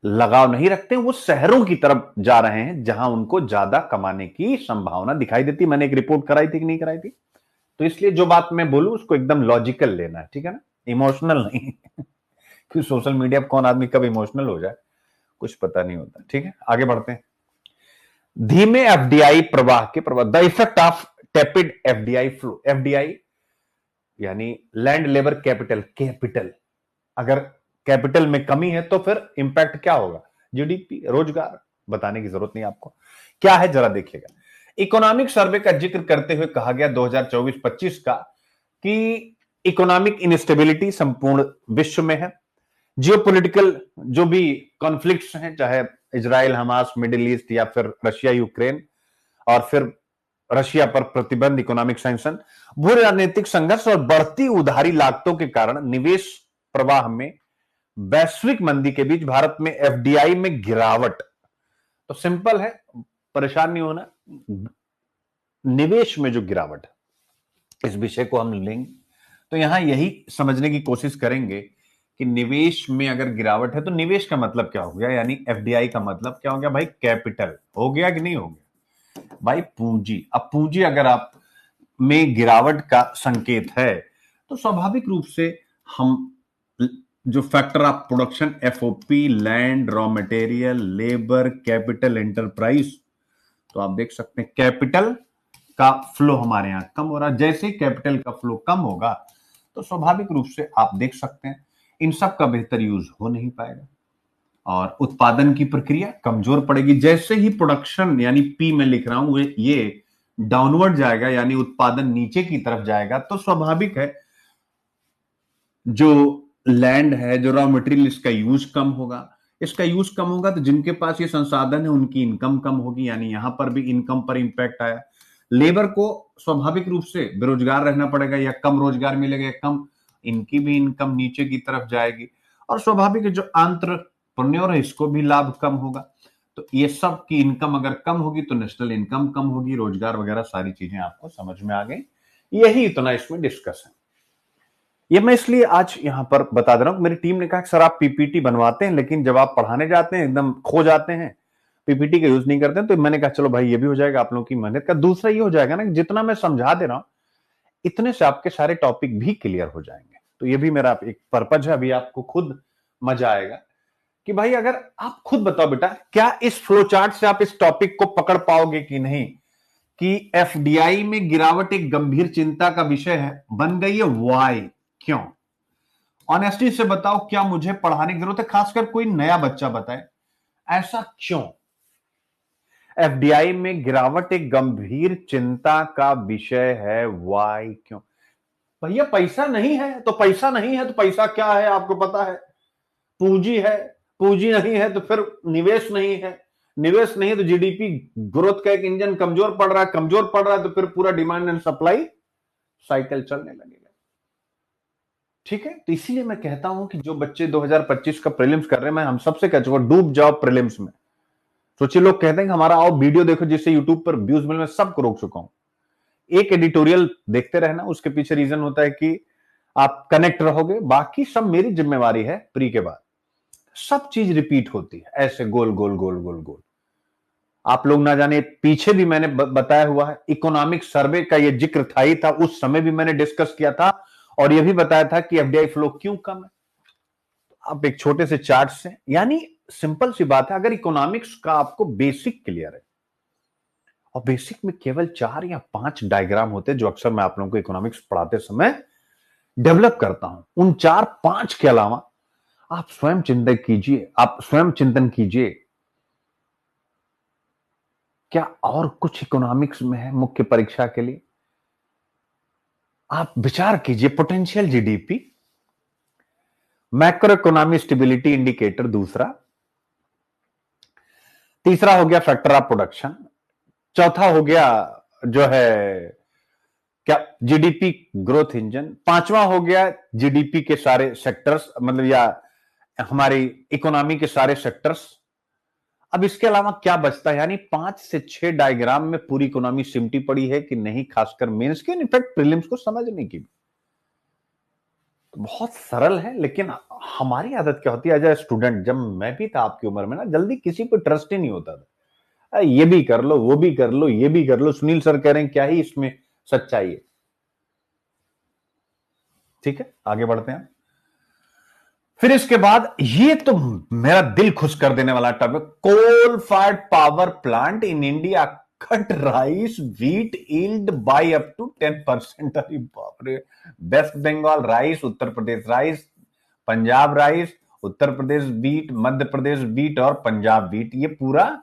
लगाव नहीं रखते, वो शहरों की तरफ जा रहे हैं जहां उनको ज्यादा कमाने की संभावना दिखाई देती। मैंने एक रिपोर्ट कराई थी कि नहीं कराई थी? तो इसलिए जो बात मैं बोलूं उसको एकदम लॉजिकल लेना है, ठीक है ना, इमोशनल नहीं। क्योंकि सोशल मीडिया पर कौन आदमी कब इमोशनल हो जाए कुछ पता नहीं होता। ठीक है, आगे बढ़ते हैं। धीमे एफडीआई प्रवाह के प्रवाह, the effect of tepid FDI flow. FDI यानी लैंड लेबर कैपिटल, कैपिटल, अगर कैपिटल में कमी है तो फिर इंपैक्ट क्या होगा? जीडीपी, रोजगार, बताने की जरूरत नहीं आपको। क्या है जरा देखिएगा। इकोनॉमिक सर्वे का जिक्र करते हुए कहा गया 2024-25 का कि इकोनॉमिक इनस्टेबिलिटी संपूर्ण विश्व में है। जियोपॉलिटिकल जो भी कॉन्फ्लिक्ट्स हैं, चाहे इजराइल हमास, मिडिल ईस्ट या फिर रशिया यूक्रेन, और फिर रशिया पर प्रतिबंध, इकोनॉमिक सैंक्शन, भू राजनीतिक संघर्ष और बढ़ती उधारी लागतों के कारण निवेश प्रवाह में वैश्विक मंदी के बीच भारत में एफडीआई में गिरावट। तो सिंपल है, परेशान नहीं होना, निवेश में जो गिरावट है इस विषय को हम लेंगे। तो यहां यही समझने की कोशिश करेंगे कि निवेश में अगर गिरावट है तो निवेश का मतलब क्या हो गया, यानी एफडीआई का मतलब क्या हो गया भाई? कैपिटल हो गया कि नहीं हो गया भाई? पूंजी। अब पूंजी अगर आप में गिरावट का संकेत है तो स्वाभाविक रूप से हम जो factor of production, FOP, land, raw material, labour, capital, enterprise, तो आप देख सकते हैं कैपिटल का फ्लो हमारे यहां कम हो रहा है। जैसे ही कैपिटल का फ्लो कम होगा तो स्वाभाविक रूप से आप देख सकते हैं इन सब का बेहतर यूज हो नहीं पाएगा और उत्पादन की प्रक्रिया कमजोर पड़ेगी। जैसे ही प्रोडक्शन यानी पी में लिख रहा हूं ये डाउनवर्ड जाएगा, यानी उत्पादन नीचे की तरफ जाएगा, तो स्वाभाविक है जो लैंड है, जो रॉ मटेरियल, इसका यूज कम होगा। इसका यूज कम होगा तो जिनके पास ये संसाधन है उनकी इनकम कम होगी, यानी यहां पर भी इनकम पर इंपैक्ट आया। लेबर को स्वाभाविक रूप से बेरोजगार रहना पड़ेगा या कम रोजगार मिलेगा या कम, इनकी भी इनकम नीचे की तरफ जाएगी। और स्वाभाविक है जो एंटरप्रेन्योर है इसको भी लाभ कम होगा। तो ये सब की इनकम अगर कम होगी तो नेशनल इनकम कम होगी, रोजगार वगैरह सारी चीजें आपको समझ में आ गई। यही इतना इसमें डिस्कस है। ये मैं इसलिए आज यहां पर बता दे रहा हूं, मेरी टीम ने कहा कि सर आप पीपीटी बनवाते हैं लेकिन जब आप पढ़ाने जाते हैं एकदम खो जाते हैं, पीपीटी का यूज नहीं करते हैं। तो मैंने कहा चलो भाई ये भी हो जाएगा आप लोगों की मेहनत का। दूसरा ये हो जाएगा ना, जितना मैं समझा दे रहा हूं इतने से आपके सारे टॉपिक भी क्लियर हो जाएंगे। तो ये भी मेरा एक पर्पज है। अभी आपको खुद मजा आएगा कि भाई अगर आप खुद बताओ बेटा, क्या इस फ्लो चार्ट से आप इस टॉपिक को पकड़ पाओगे कि नहीं कि एफडीआई में गिरावट एक गंभीर चिंता का विषय है, बन गई है। वाई, क्यों? ऑनेस्टी से बताओ, क्या मुझे पढ़ाने की जरूरत है? खासकर कोई नया बच्चा बताए ऐसा क्यों? एफडीआई में गिरावट एक गंभीर चिंता का विषय है। वाई, क्यों? भैया पैसा नहीं है तो पैसा नहीं है तो पैसा क्या है आपको पता है? पूंजी है, पूंजी नहीं है तो फिर निवेश नहीं है, निवेश नहीं है तो जीडीपी ग्रोथ का एक इंजन कमजोर पड़ रहा है, कमजोर पड़ रहा है तो फिर पूरा डिमांड एंड सप्लाई साइकिल चलने लगेगा। ठीक है, तो इसीलिए मैं कहता हूं कि जो बच्चे 2025 का प्रीलिम्स कर रहे हैं, मैं हम सबसे कह चुका, डूब जाओ प्रीलिम्स में। सोचिए लोग कहते हैं कि हमारा आओ वीडियो देखो जिससे यूट्यूब पर व्यूज मिले, मैं सबको रोक चुका हूं। एक एडिटोरियल देखते रहना, उसके पीछे रीजन होता है कि आप कनेक्ट रहोगे, बाकी सब मेरी जिम्मेवारी है। प्री के बाद सब चीज रिपीट होती है, ऐसे गोल गोल गोल गोल गोल। आप लोग ना जाने, पीछे भी मैंने बताया हुआ है, इकोनॉमिक सर्वे का ये जिक्र था ही था, उस समय भी मैंने डिस्कस किया था और ये भी बताया था कि एफडीआई फ्लो क्यों कम है। आप एक छोटे से चार्ट से, यानी सिंपल सी बात है, अगर इकोनॉमिक्स का आपको बेसिक क्लियर है, और बेसिक में केवल 4 या 5 डायग्राम होते हैं जो अक्सर मैं आप लोगों को इकोनॉमिक्स पढ़ाते समय डेवलप करता हूं, उन 4-5 के अलावा आप स्वयं चिंतन कीजिए, आप स्वयं चिंतन कीजिए, क्या और कुछ इकोनॉमिक्स में है मुख्य परीक्षा के लिए? आप विचार कीजिए, potential GDP, macro economy stability indicator दूसरा, तीसरा हो गया फैक्टर ऑफ प्रोडक्शन, चौथा हो गया जो है क्या जीडीपी ग्रोथ इंजन, पांचवा हो गया जीडीपी के सारे सेक्टर्स, मतलब या हमारी इकोनॉमी के सारे सेक्टर्स। अब इसके अलावा क्या बचता है, यानी 5 से 6 डायग्राम में पूरी इकोनॉमी सिमटी पड़ी है कि नहीं, खासकर मेंस के, इनफैक्ट प्रीलिम्स को समझने की भी। तो बहुत सरल है, लेकिन हमारी आदत क्या होती है एज ए स्टूडेंट, जब मैं भी था आपकी उम्र में ना, जल्दी किसी पर ट्रस्ट ही नहीं होता था। ये भी कर लो, वो भी कर लो, ये भी कर लो, सुनील सर कह रहे हैं, क्या ही इसमें सच्चाई है। ठीक है, आगे बढ़ते हैं। फिर इसके बाद ये तो मेरा दिल खुश कर देने वाला topic, coal fired power plant in India cut rice wheat yield by up to 10%। अरे बाप रे, West Bengal rice, Uttar Pradesh rice, Punjab rice, Uttar Pradesh wheat, Madhya Pradesh wheat और पंजाब व्हीट, ये पूरा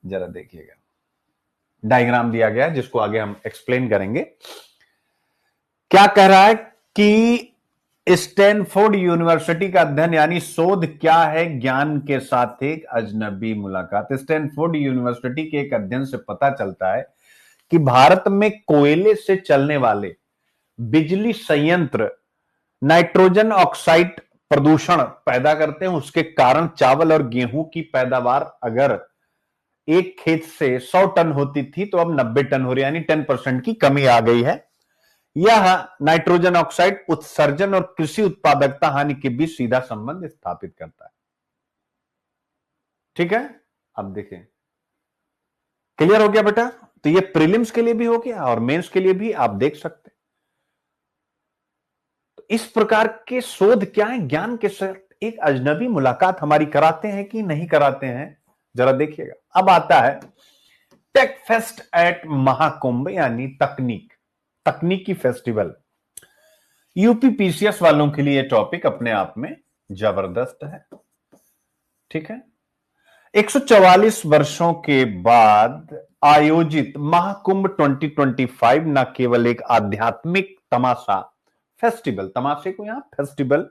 जरा देखिएगा डायग्राम दिया गया है जिसको आगे हम एक्सप्लेन करेंगे। क्या कह रहा है कि स्टैनफोर्ड यूनिवर्सिटी का अध्ययन, यानी शोध क्या है, ज्ञान के साथ एक अजनबी मुलाकात। स्टैनफोर्ड यूनिवर्सिटी के एक अध्ययन से पता चलता है कि भारत में कोयले से चलने वाले बिजली संयंत्र नाइट्रोजन ऑक्साइड प्रदूषण पैदा करते हैं। उसके कारण चावल और गेहूं की पैदावार अगर एक खेत से 100 टन होती थी तो अब 90 टन हो रही है, यानी 10% की कमी आ गई है। यह नाइट्रोजन ऑक्साइड उत्सर्जन और कृषि उत्पादकता हानि के बीच सीधा संबंध स्थापित करता है। ठीक है, अब देखें, क्लियर हो गया बेटा? तो ये प्रीलिम्स के लिए भी हो गया और मेंस के लिए भी आप देख सकते हैं। तो इस प्रकार के शोध क्या है, ज्ञान के साथ एक अजनबी मुलाकात हमारी कराते हैं कि नहीं कराते हैं, जरा देखिएगा। अब आता है टेक फेस्ट एट महाकुंभ, यानी तकनीकी फेस्टिवल। यूपी पीसीएस वालों के लिए टॉपिक अपने आप में जबरदस्त है। ठीक है, 144 वर्षों के बाद आयोजित महाकुंभ 2025 न केवल एक आध्यात्मिक तमाशा, फेस्टिवल, तमाशे को यहां फेस्टिवल,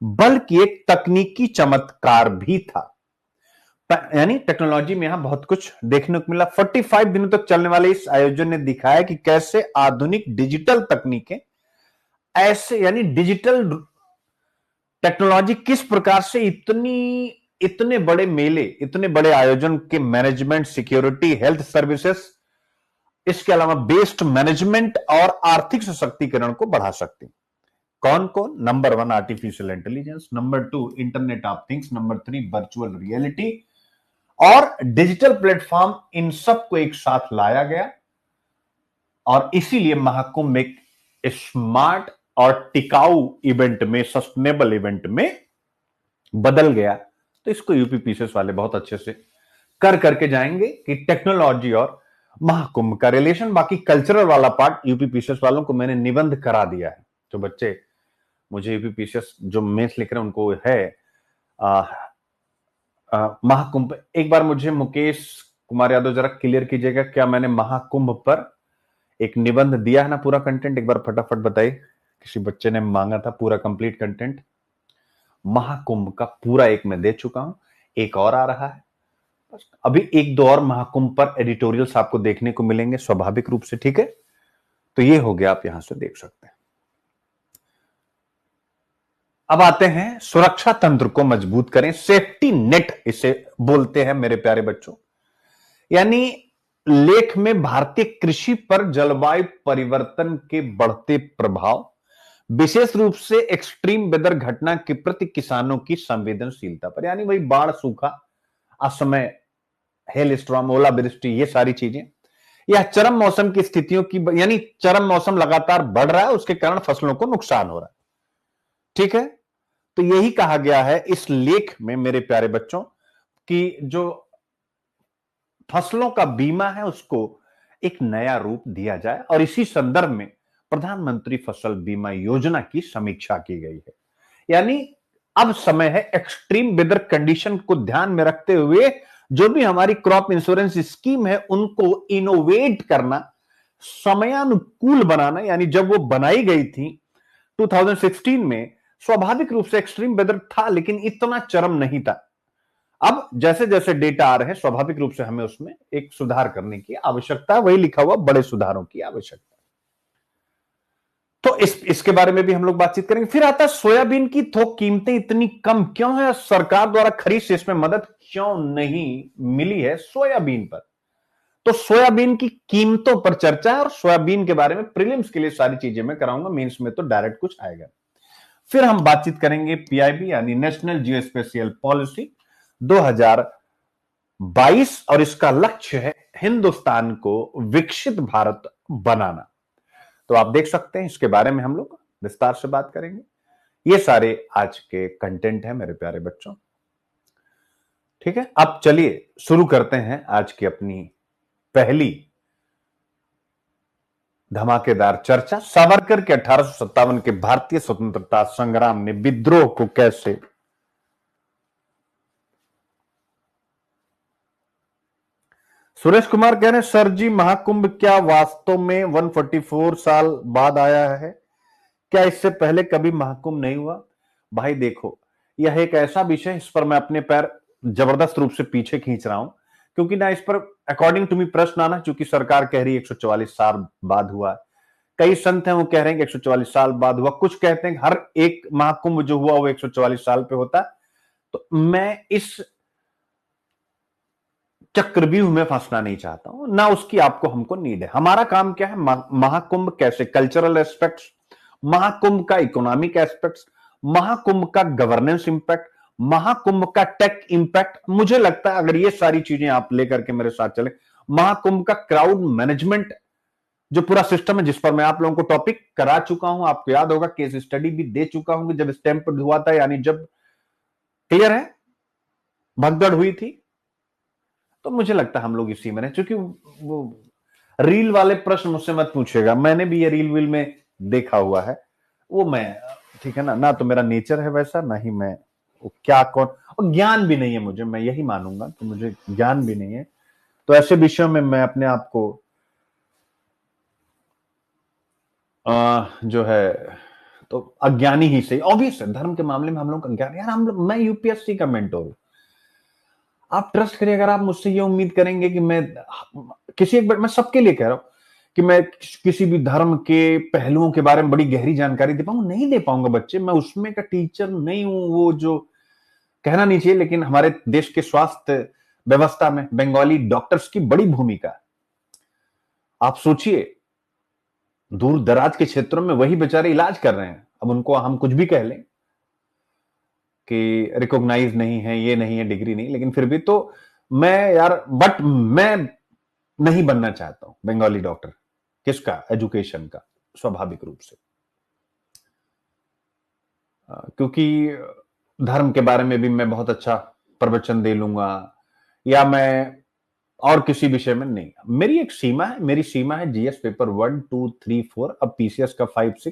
बल्कि एक तकनीकी चमत्कार भी था। यानी टेक्नोलॉजी में यहां बहुत कुछ देखने को मिला। 45 दिनों तक चलने वाले इस आयोजन ने दिखाया कि कैसे आधुनिक डिजिटल तकनीकें, ऐसे यानी डिजिटल टेक्नोलॉजी किस प्रकार से इतने बड़े मेले, इतने बड़े आयोजन के मैनेजमेंट, सिक्योरिटी, हेल्थ सर्विसेज, इसके अलावा बेस्ड मैनेजमेंट और आर्थिक सशक्तिकरण को बढ़ा सकती। कौन कौन? Number 1 artificial intelligence, number 2 internet of things, number 3 virtual reality और डिजिटल प्लेटफॉर्म, इन सबको एक साथ लाया गया और इसीलिए महाकुंभ एक स्मार्ट और टिकाऊ इवेंट में, सस्टेनेबल इवेंट में बदल गया। तो इसको यूपी पीसीएस वाले बहुत अच्छे से करके जाएंगे कि टेक्नोलॉजी और महाकुंभ का रिलेशन। बाकी कल्चरल वाला पार्ट यूपी पीसीएस वालों को मैंने निबंध करा दिया है। जो बच्चे मुझे यूपी पीसीएस जो मेंस लिख रहे हैं उनको है महाकुंभ। एक बार मुझे मुकेश कुमार यादव जरा क्लियर कीजिएगा, क्या मैंने महाकुंभ पर एक निबंध दिया है ना, पूरा कंटेंट? एक बार फटाफट बताइए, किसी बच्चे ने मांगा था पूरा कंप्लीट कंटेंट। महाकुंभ का पूरा एक मैं दे चुका हूं, एक और आ रहा है। अभी 1-2 और महाकुंभ पर एडिटोरियल्स आपको देखने को मिलेंगे स्वाभाविक रूप से। ठीक है, तो ये हो गया, आप यहां से देख सकते हैं। अब आते हैं सुरक्षा तंत्र को मजबूत करें, सेफ्टी नेट इसे बोलते हैं मेरे प्यारे बच्चों। यानी लेख में भारतीय कृषि पर जलवायु परिवर्तन के बढ़ते प्रभाव, विशेष रूप से एक्सट्रीम वेदर घटना के प्रति किसानों की संवेदनशीलता पर, यानी वही बाढ़, सूखा, असमय हेल स्टॉर्म, ओलावृष्टि, ये सारी चीजें, यह चरम मौसम की स्थितियों की, यानी चरम मौसम लगातार बढ़ रहा है, उसके कारण फसलों को नुकसान हो रहा है। ठीक है, तो यही कहा गया है इस लेख में मेरे प्यारे बच्चों कि जो फसलों का बीमा है उसको एक नया रूप दिया जाए, और इसी संदर्भ में प्रधानमंत्री फसल बीमा योजना की समीक्षा की गई है। यानी अब समय है एक्सट्रीम वेदर कंडीशन को ध्यान में रखते हुए जो भी हमारी क्रॉप इंश्योरेंस स्कीम है उनको इनोवेट करना, समयानुकूल बनाना। यानी जब वो बनाई गई थी 2016 में, स्वाभाविक रूप से एक्सट्रीम वेदर था लेकिन इतना चरम नहीं था। अब जैसे जैसे डेटा आ रहे हैं, स्वाभाविक रूप से हमें उसमें एक सुधार करने की आवश्यकता है, वही लिखा हुआ बड़े सुधारों की आवश्यकता। तो इसके बारे में भी हम लोग बातचीत करेंगे। फिर आता है सोयाबीन की थोक कीमतें इतनी कम क्यों है, सरकार द्वारा खरीद से इसमें मदद क्यों नहीं मिली है सोयाबीन पर। तो सोयाबीन की कीमतों पर चर्चा है, और सोयाबीन के बारे में प्रीलिम्स के लिए सारी चीजें मैं कराऊंगा, मेंस में तो डायरेक्ट कुछ आएगा। फिर हम बातचीत करेंगे पीआईबी यानी नेशनल जियोस्पेशियल पॉलिसी 2022, और इसका लक्ष्य है हिंदुस्तान को विकसित भारत बनाना। तो आप देख सकते हैं इसके बारे में हम लोग विस्तार से बात करेंगे। ये सारे आज के कंटेंट हैं मेरे प्यारे बच्चों। ठीक है, अब चलिए शुरू करते हैं आज की अपनी पहली धमाकेदार चर्चा। सावरकर के 1857 के भारतीय स्वतंत्रता संग्राम में विद्रोह को कैसे सुरेश कुमार कह रहे हैं, सर जी महाकुंभ क्या वास्तव में 144 साल बाद आया है? क्या इससे पहले कभी महाकुंभ नहीं हुआ? भाई देखो, यह एक ऐसा विषय है, इस पर मैं अपने पैर जबरदस्त रूप से पीछे खींच रहा हूं, क्योंकि ना इस पर अकॉर्डिंग टू मी प्रश्न आना, क्योंकि सरकार कह रही है 144 साल बाद हुआ। कई संत हैं वो कह रहे हैं कि 144 साल बाद हुआ, कुछ कहते हैं हर एक महाकुंभ जो हुआ वो 144 साल पे होता। तो मैं इस चक्रव्यूह में फंसना नहीं चाहता हूं, ना उसकी आपको हमको नीड है। हमारा काम क्या है, महाकुंभ कैसे, कल्चरल एस्पेक्ट्स, महाकुंभ का इकोनॉमिक एस्पेक्ट्स, महाकुंभ का गवर्नेंस इंपैक्ट, महाकुंभ का टेक इंपैक्ट। मुझे लगता है अगर ये सारी चीजें आप लेकर के मेरे साथ चले, महाकुंभ का क्राउड मैनेजमेंट जो पूरा सिस्टम है, जिस पर मैं आप लोगों को टॉपिक करा चुका हूं, आपको याद होगा केस स्टडी भी दे चुका हूं जब स्टैंप हुआ था, यानी जब क्लियर है भगदड़ हुई थी। तो मुझे लगता है हम लोग इसी में रहे, क्योंकि वो रील वाले प्रश्न मुझसे मत पूछेगा, मैंने भी ये रील वील में देखा हुआ है, वो मैं, ठीक है ना तो मेरा नेचर है वैसा, ना ही मैं वो क्या कौन, और ज्ञान भी नहीं है मुझे, मैं यही मानूंगा कि मुझे ज्ञान भी नहीं है। तो ऐसे विषयों में मैं अपने आप को जो है तो अज्ञानी ही सही, ऑब्वियस है धर्म के मामले में हम लोग अज्ञान, यार मैं यूपीएससी का मेंटोर हूं, आप ट्रस्ट करिए। अगर आप मुझसे ये उम्मीद करेंगे कि मैं किसी एक, मैं सबके लिए कह रहा हूं कि मैं किसी भी धर्म के पहलुओं के बारे में बड़ी गहरी जानकारी दे पाऊंगा, नहीं दे पाऊंगा बच्चे, मैं उसमें का टीचर नहीं हूं। वो जो कहना नहीं चाहिए, लेकिन हमारे देश के स्वास्थ्य व्यवस्था में बंगाली डॉक्टर्स की बड़ी भूमिका है। आप सोचिए, दूर दराज के क्षेत्रों में वही बेचारे इलाज कर रहे हैं, अब उनको हम कुछ भी कह लें कि रिकॉग्नाइज नहीं है, ये नहीं है, डिग्री नहीं, लेकिन फिर भी तो मैं यार, बट मैं नहीं बनना चाहता हूं बंगाली डॉक्टर। किसका? एजुकेशन का, स्वाभाविक रूप से, क्योंकि धर्म के बारे में भी मैं बहुत अच्छा प्रवचन दे लूंगा, या मैं और किसी विषय में नहीं। मेरी एक सीमा है, मेरी सीमा है जीएस पेपर 1 2 3 4, अब पीसीएस का 5 6,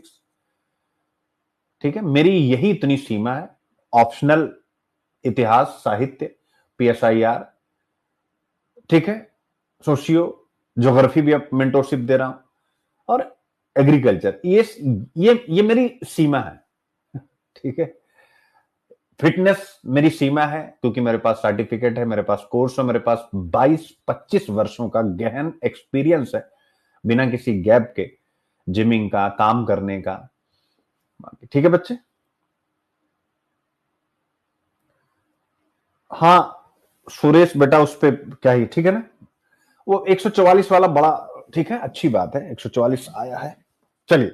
ठीक है, मेरी यही इतनी सीमा है। ऑप्शनल इतिहास, साहित्य, पीएसआईआर, ठीक है, सोशियो ज्योग्राफी भी अब मेंटोरशिप दे रहा हूं, और एग्रीकल्चर, ये मेरी सीमा है। ठीक है, फिटनेस मेरी सीमा है, क्योंकि मेरे पास सर्टिफिकेट है, मेरे पास कोर्स है, मेरे पास 22-25 वर्षों का गहन एक्सपीरियंस है बिना किसी गैप के, जिमिंग का, काम करने का। ठीक है बच्चे, हाँ सुरेश बेटा उस पर क्या ही, ठीक है ना, वो 144 वाला बड़ा, ठीक है, अच्छी बात है 144 आया है। चलिए,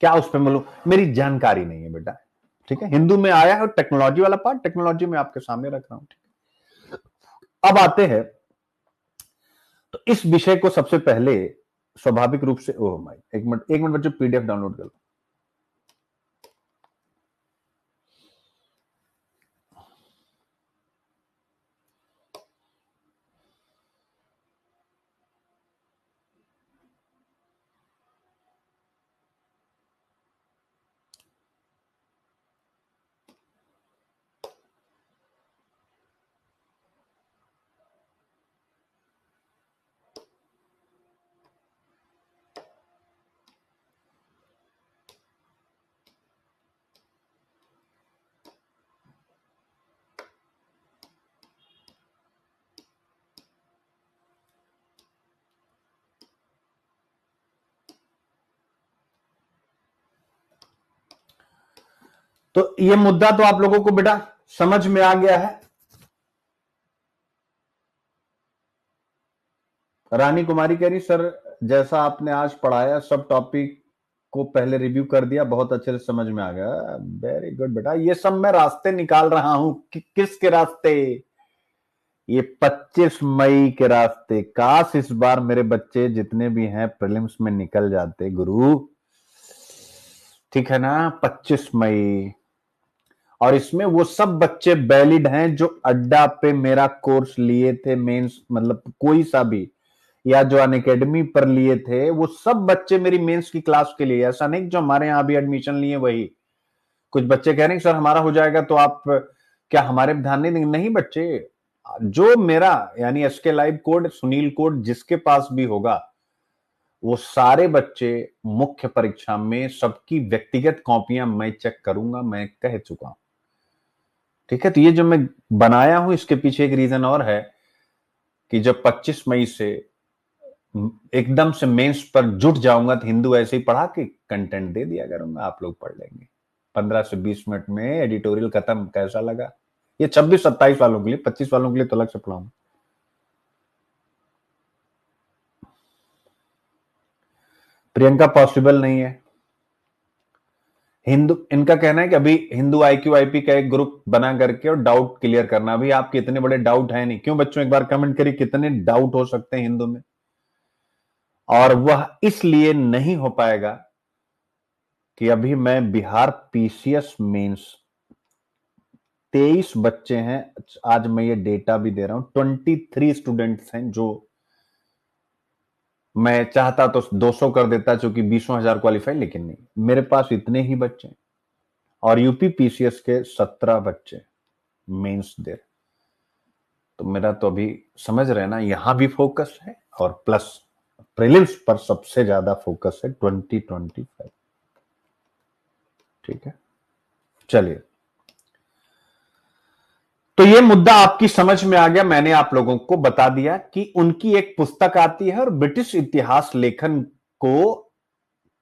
क्या उस पर बोलूं, मेरी जानकारी नहीं है बेटा, ठीक है। हिंदू में आया है, टेक्नोलॉजी वाला पार्ट टेक्नोलॉजी में आपके सामने रख रहा हूं, ठीक है। अब आते हैं तो इस विषय को सबसे पहले स्वाभाविक रूप से, ओह माय, एक मिनट बच्चों, पीडीएफ डाउनलोड कर लो। तो ये मुद्दा तो आप लोगों को बेटा समझ में आ गया है। रानी कुमारी कह रही सर, जैसा आपने आज पढ़ाया सब टॉपिक को पहले रिव्यू कर दिया, बहुत अच्छे से समझ में आ गया। वेरी गुड बेटा, ये सब मैं रास्ते निकाल रहा हूं किसके रास्ते, ये 25 मई के रास्ते। काश इस बार मेरे बच्चे जितने भी हैं प्रीलिम्स में निकल जाते गुरु, ठीक है ना, 25 मई। और इसमें वो सब बच्चे वैलिड हैं जो अड्डा पे मेरा कोर्स लिए थे, मेंस मतलब कोई सा भी, या जो अनअकैडमी पर लिए थे, वो सब बच्चे मेरी मेंस की क्लास के लिए। ऐसा नहीं जो हमारे यहां भी एडमिशन लिए वही। कुछ बच्चे कह रहे हैं सर हमारा हो जाएगा तो आप क्या हमारे ध्यान नहीं देंगे? नहीं बच्चे, जो मेरा यानी SK live code, Sunil code जिसके पास भी होगा, वो सारे बच्चे मुख्य परीक्षा में सबकी व्यक्तिगत कॉपियां मैं चेक करूंगा, मैं कह चुका हूं, ठीक है। तो ये जो मैं बनाया हूं इसके पीछे एक रीजन और है कि जब 25 मई से एकदम से मेंस पर जुट जाऊंगा तो हिंदू ऐसे ही पढ़ा के कंटेंट दे दिया करूंगा, आप लोग पढ़ लेंगे 15 से 20 मिनट में, एडिटोरियल खत्म। कैसा लगा? ये 26-27 वालों के लिए, 25 वालों के लिए तो अलग से पढ़ाऊंगा। प्रियंका पॉसिबल नहीं है। हिंदू, इनका कहना है कि अभी हिंदू आईक्यू आईपी का एक ग्रुप बना करके और डाउट क्लियर करना। अभी आपके इतने बड़े डाउट है नहीं, क्यों बच्चों? एक बार कमेंट करिए कितने डाउट हो सकते हैं हिंदू में। और वह इसलिए नहीं हो पाएगा कि अभी मैं बिहार पीसीएस मेंस 23 बच्चे हैं, आज मैं ये डेटा भी दे रहा हूं, 23 स्टूडेंट्स हैं जो मैं चाहता तो 200 कर देता चूंकि 20,000 क्वालिफाई, लेकिन नहीं, मेरे पास इतने ही बच्चे। और यूपी पीसीएस के 17 बच्चे मेंस दे। तो मेरा तो अभी समझ रहे ना, यहां भी फोकस है और प्लस प्रीलिम्स पर सबसे ज्यादा फोकस है 2025, ठीक है। चलिए, तो ये मुद्दा आपकी समझ में आ गया। मैंने आप लोगों को बता दिया कि उनकी एक पुस्तक आती है और ब्रिटिश इतिहास लेखन को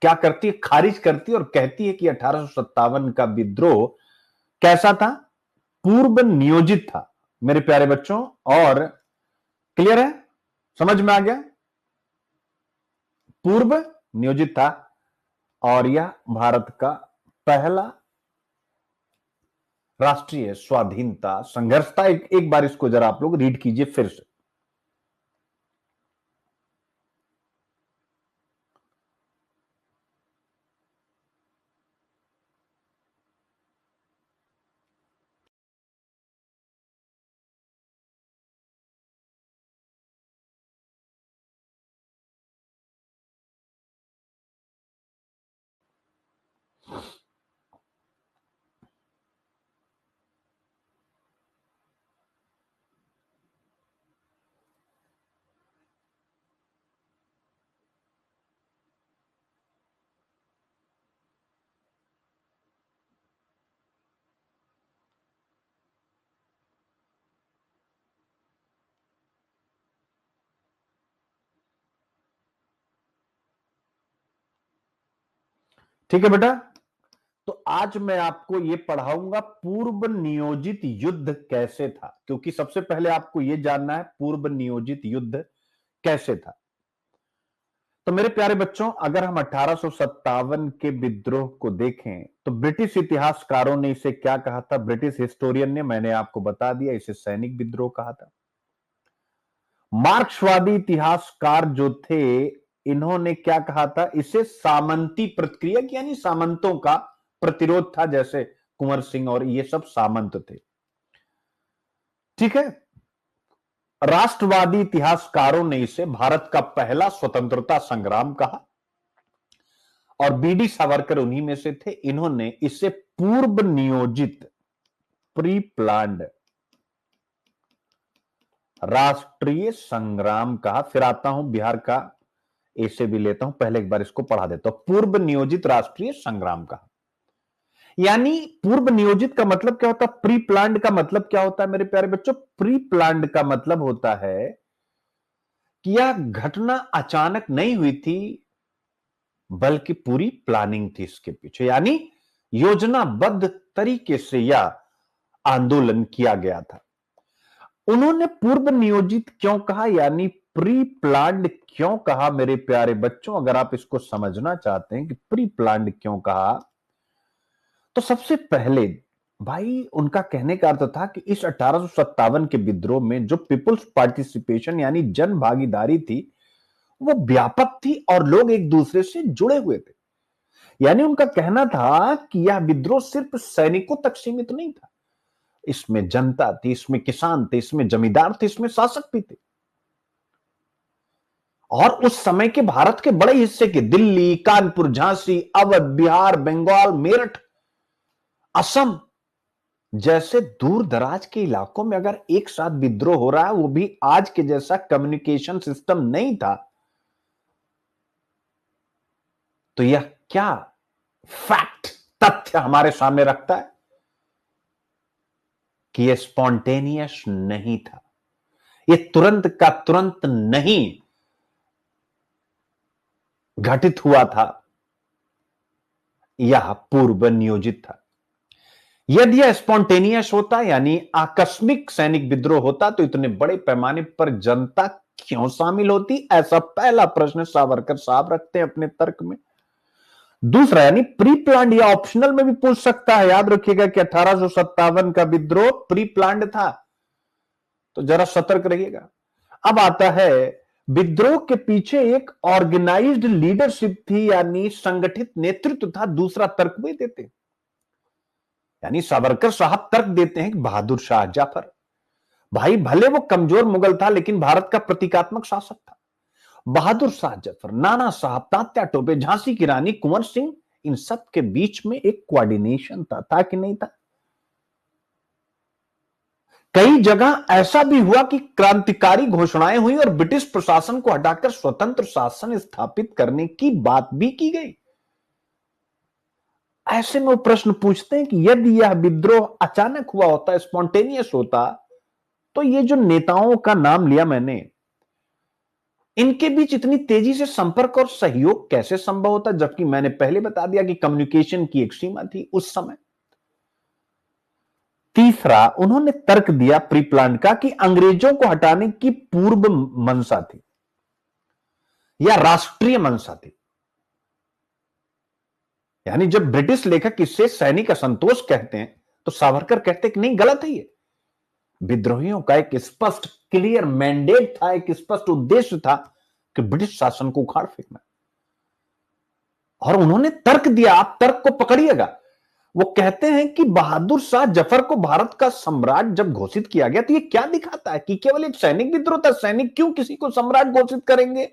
क्या करती है, खारिज करती है और कहती है कि 1857 का विद्रोह कैसा था, पूर्व नियोजित था मेरे प्यारे बच्चों। और क्लियर है, समझ में आ गया, पूर्व नियोजित था। और यह भारत का पहला राष्ट्रीय स्वाधीनता संघर्ष था। एक बार इसको जरा आप लोग रीड कीजिए फिर से। ठीक है बेटा, तो आज मैं आपको यह पढ़ाऊंगा पूर्व नियोजित युद्ध कैसे था, क्योंकि सबसे पहले आपको यह जानना है पूर्व नियोजित युद्ध कैसे था। तो मेरे प्यारे बच्चों, अगर हम 1857 के विद्रोह को देखें तो ब्रिटिश इतिहासकारों ने इसे क्या कहा था? ब्रिटिश हिस्टोरियन ने, मैंने आपको बता दिया, इसे सैनिक विद्रोह कहा था। मार्क्सवादी इतिहासकार जो थे, इन्होंने क्या कहा था? इसे सामंती प्रतिक्रिया, यानी सामंतों का प्रतिरोध था, जैसे कुंवर सिंह और ये सब सामंत थे। ठीक है। राष्ट्रवादी इतिहासकारों ने इसे भारत का पहला स्वतंत्रता संग्राम कहा और बीडी सावरकर उन्हीं में से थे। इन्होंने इसे पूर्व नियोजित, प्री प्लान्ड राष्ट्रीय संग्राम कहा। फिर आता हूं बिहार का, ऐसे भी लेता हूं, पहले एक बार इसको पढ़ा देता हूं। पूर्व नियोजित राष्ट्रीय संग्राम कहा। यानी पूर्व नियोजित का मतलब क्या होता है? प्री प्लान्ड का मतलब क्या होता है मेरे प्यारे बच्चों? प्री प्लान्ड का मतलब होता है कि यह घटना अचानक नहीं हुई थी, बल्कि पूरी प्लानिंग थी इसके पीछे, यानी योजनाबद्ध तरीके से यह आंदोलन किया गया था। उन्होंने पूर्व नियोजित क्यों कहा, यानी प्री प्लान्ड क्यों कहा मेरे प्यारे बच्चों? अगर आप इसको समझना चाहते हैं कि प्री प्लान्ड क्यों कहा, तो सबसे पहले भाई उनका कहने का अर्थ था कि इस 1857 के विद्रोह में जो पीपुल्स पार्टिसिपेशन यानी जन भागीदारी थी, वो व्यापक थी और लोग एक दूसरे से जुड़े हुए थे। यानी उनका कहना था कि यह विद्रोह सिर्फ सैनिकों तक सीमित नहीं था, इसमें जनता थी, इसमें किसान थे, इसमें जमींदार थे, इसमें शासक भी थे। और उस समय के भारत के बड़े हिस्से के दिल्ली, कानपुर, झांसी, अवध, बिहार, बंगाल, मेरठ, असम जैसे दूर दराज के इलाकों में अगर एक साथ विद्रोह हो रहा है, वो भी आज के जैसा कम्युनिकेशन सिस्टम नहीं था, तो यह क्या फैक्ट, तथ्य हमारे सामने रखता है कि यह स्पॉन्टेनियस नहीं था, यह तुरंत का तुरंत नहीं घटित हुआ था, यह पूर्व नियोजित था। यदि यह स्पॉन्टेनियस होता, यानी आकस्मिक सैनिक विद्रोह होता, तो इतने बड़े पैमाने पर जनता क्यों शामिल होती? ऐसा पहला प्रश्न सावरकर साहब रखते हैं अपने तर्क में। दूसरा, यानी प्री प्लान्ड या ऑप्शनल में भी पूछ सकता है। याद रखिएगा कि 1857 का विद्रोह प्री प्लान्ड था, तो जरा सतर्क रहिएगा। अब आता है, विद्रोह के पीछे एक ऑर्गेनाइज्ड लीडरशिप थी, यानी संगठित नेतृत्व था। दूसरा तर्क भी देते, यानी सावरकर साहब तर्क देते हैं कि बहादुर शाह जफर, भाई भले वो कमजोर मुगल था, लेकिन भारत का प्रतीकात्मक शासक था। बहादुर शाह जफर, नाना साहब, तात्या टोपे, झांसी की रानी, कुंवर सिंह, इन सब के बीच में एक कोऑर्डिनेशन था कि नहीं था? कई जगह ऐसा भी हुआ कि क्रांतिकारी घोषणाएं हुई और ब्रिटिश प्रशासन को हटाकर स्वतंत्र शासन स्थापित करने की बात भी की गई। ऐसे में वो प्रश्न पूछते हैं कि यदि यह विद्रोह अचानक हुआ होता, स्पॉन्टेनियस होता, तो ये जो नेताओं का नाम लिया मैंने, इनके बीच इतनी तेजी से संपर्क और सहयोग कैसे संभव होता? जबकि मैंने पहले बता दिया कि कम्युनिकेशन की एक सीमा थी उस समय। तीसरा, उन्होंने तर्क दिया प्री प्लान का कि अंग्रेजों को हटाने की पूर्व मंशा थी या राष्ट्रीय मंशा थी। यानी जब ब्रिटिश लेखक इससे सैनिक असंतोष कहते हैं, तो सावरकर कहते हैं कि नहीं, गलत है ये। विद्रोहियों का एक स्पष्ट क्लियर मैंडेट था, एक स्पष्ट उद्देश्य था कि ब्रिटिश शासन को उखाड़ फेंकना। और उन्होंने तर्क दिया, आप तर्क को पकड़िएगा। वो कहते हैं कि बहादुर शाह जफर को भारत का सम्राट जब घोषित किया गया, तो ये क्या दिखाता है कि केवल एक सैनिक विद्रोह था। सैनिक क्यों किसी को सम्राट घोषित करेंगे?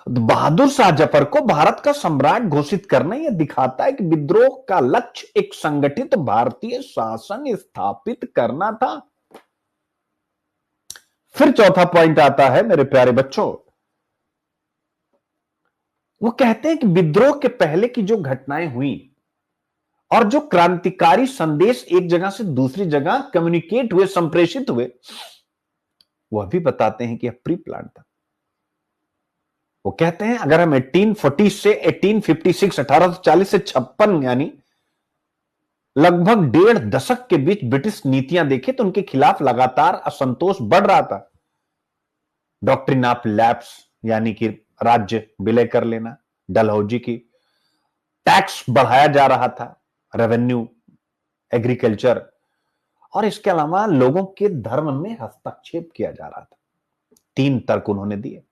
बहादुर शाह जफर को भारत का सम्राट घोषित करना यह दिखाता है कि विद्रोह का लक्ष्य एक संगठित भारतीय शासन स्थापित करना था। फिर चौथा पॉइंट आता है मेरे प्यारे बच्चों, वो कहते हैं कि विद्रोह के पहले की जो घटनाएं हुई और जो क्रांतिकारी संदेश एक जगह से दूसरी जगह कम्युनिकेट हुए, संप्रेषित हुए, वह भी बताते हैं कि यह प्री प्लान था। वो कहते हैं अगर हम 1840 से 1856, 1840 से 56, यानी लगभग 1.5 दशक के बीच ब्रिटिश नीतियां देखें, तो उनके खिलाफ लगातार असंतोष बढ़ रहा था। डॉक्ट्रिन ऑफ लैप्स, यानी कि राज्य विलय कर लेना, डलहौजी की, टैक्स बढ़ाया जा रहा था, रेवेन्यू, एग्रीकल्चर, और इसके अलावा लोगों के धर्म में हस्तक्षेप किया जा रहा था। 3 तर्क उन्होंने दिए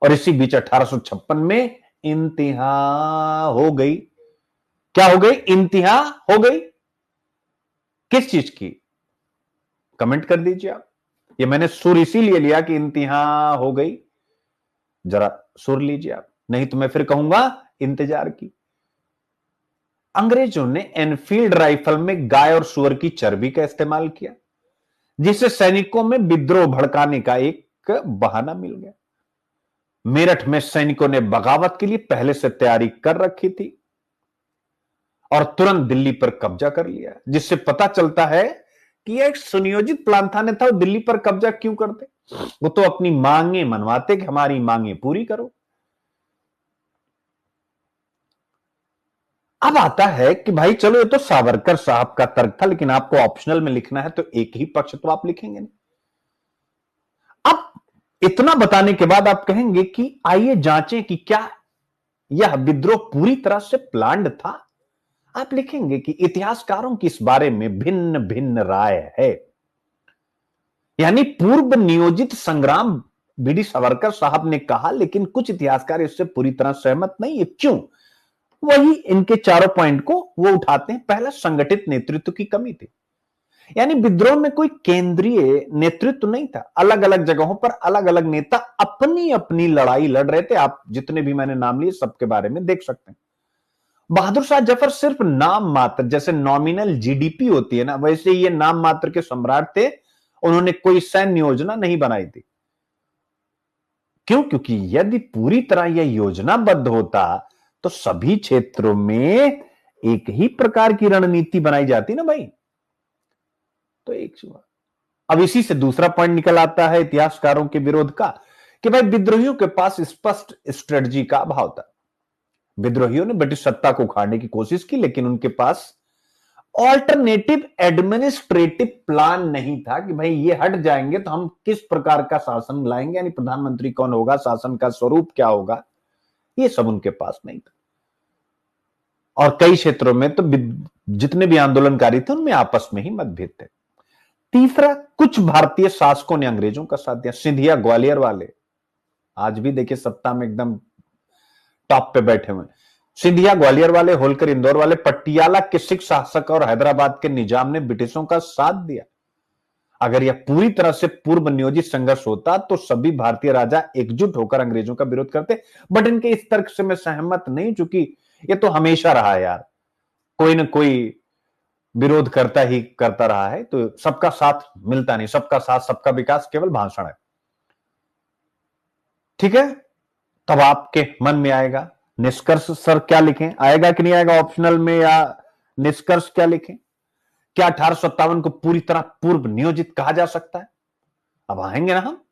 और इसी बीच 1856 में इंतहा हो गई। क्या हो गई? इंतहा हो गई। किस चीज की? कमेंट कर दीजिए आप। ये मैंने सुर इसीलिए लिया कि इंतहा हो गई, जरा सुर लीजिए आप, नहीं तो मैं फिर कहूंगा इंतजार की। अंग्रेजों ने एनफील्ड राइफल में गाय और सुअर की चर्बी का इस्तेमाल किया, जिससे सैनिकों में विद्रोह भड़काने का एक बहाना मिल गया। मेरठ में सैनिकों ने बगावत के लिए पहले से तैयारी कर रखी थी और तुरंत दिल्ली पर कब्जा कर लिया, जिससे पता चलता है कि यह एक सुनियोजित प्लान था। नहीं था वो दिल्ली पर कब्जा क्यों करते? वो तो अपनी मांगे मनवाते कि हमारी मांगे पूरी करो। अब आता है कि भाई चलो ये तो सावरकर साहब का तर्क था, लेकिन आपको ऑप्शनल में लिखना है तो एक ही पक्ष तो आप लिखेंगे नहीं। अब इतना बताने के बाद आप कहेंगे कि आइए जांचें कि क्या यह विद्रोह पूरी तरह से प्लान्ड था। आप लिखेंगे कि इतिहासकारों की इस बारे में भिन्न भिन्न राय है, यानी पूर्व नियोजित संग्राम बीडी सावरकर साहब ने कहा, लेकिन कुछ इतिहासकार इससे पूरी तरह सहमत नहीं है। क्यों? वही इनके चारों पॉइंट को वो उठाते हैं। पहला, संगठित नेतृत्व की कमी थी, यानी विद्रोह में कोई केंद्रीय नेतृत्व नहीं था। अलग अलग जगहों पर अलग अलग नेता अपनी अपनी लड़ाई लड़ रहे थे। आप जितने भी मैंने नाम लिए सबके बारे में देख सकते हैं। बहादुर शाह जफर सिर्फ नाम मात्र, जैसे नॉमिनल जीडीपी होती है ना, वैसे ये नाम मात्र के सम्राट थे। उन्होंने कोई सैन्य योजना नहीं बनाई थी। क्यों? क्योंकि यदि पूरी तरह यह योजनाबद्ध होता तो सभी क्षेत्रों में एक ही प्रकार की रणनीति बनाई जाती ना भाई। तो एक हुआ। अब इसी से दूसरा पॉइंट निकल आता है इतिहासकारों के विरोध का, कि भाई विद्रोहियों के पास स्पष्ट स्ट्रेटजी का अभाव था। विद्रोहियों ने ब्रिटिश सत्ता को उखाड़ने की कोशिश की, लेकिन उनके पास ऑल्टरनेटिव एडमिनिस्ट्रेटिव प्लान नहीं था कि भाई ये हट जाएंगे तो हम किस प्रकार का शासन लाएंगे, यानी प्रधानमंत्री कौन होगा, शासन का स्वरूप क्या होगा, ये सब उनके पास नहीं था। और कई क्षेत्रों में तो जितने भी आंदोलनकारी थे उनमें आपस में ही मतभेद थे। तीसरा, कुछ भारतीय शासकों ने अंग्रेजों का साथ दिया। सिंधिया ग्वालियर वाले आज भी देखिए सत्ता में एकदम टॉप पे बैठे हुए। सिंधिया ग्वालियर वाले, होलकर इंदौर वाले, पटियाला के सिख शासक और हैदराबाद के निजाम ने ब्रिटिशों का साथ दिया। अगर यह पूरी तरह से पूर्व नियोजित संघर्ष होता तो सभी भारतीय राजा एकजुट होकर अंग्रेजों का विरोध करते। बट इनके इस तर्क से मैं सहमत नहीं, चूंकि ये तो हमेशा रहा है यार, कोई ना कोई विरोध करता ही करता रहा है, तो सबका साथ मिलता नहीं। सबका साथ सबका विकास केवल भाषण है। ठीक है, तब आपके मन में आएगा निष्कर्ष सर क्या लिखें, आएगा कि नहीं आएगा ऑप्शनल में, या निष्कर्ष क्या लिखें? क्या 1857 को पूरी तरह पूर्व नियोजित कहा जा सकता है? अब आएंगे ना हम।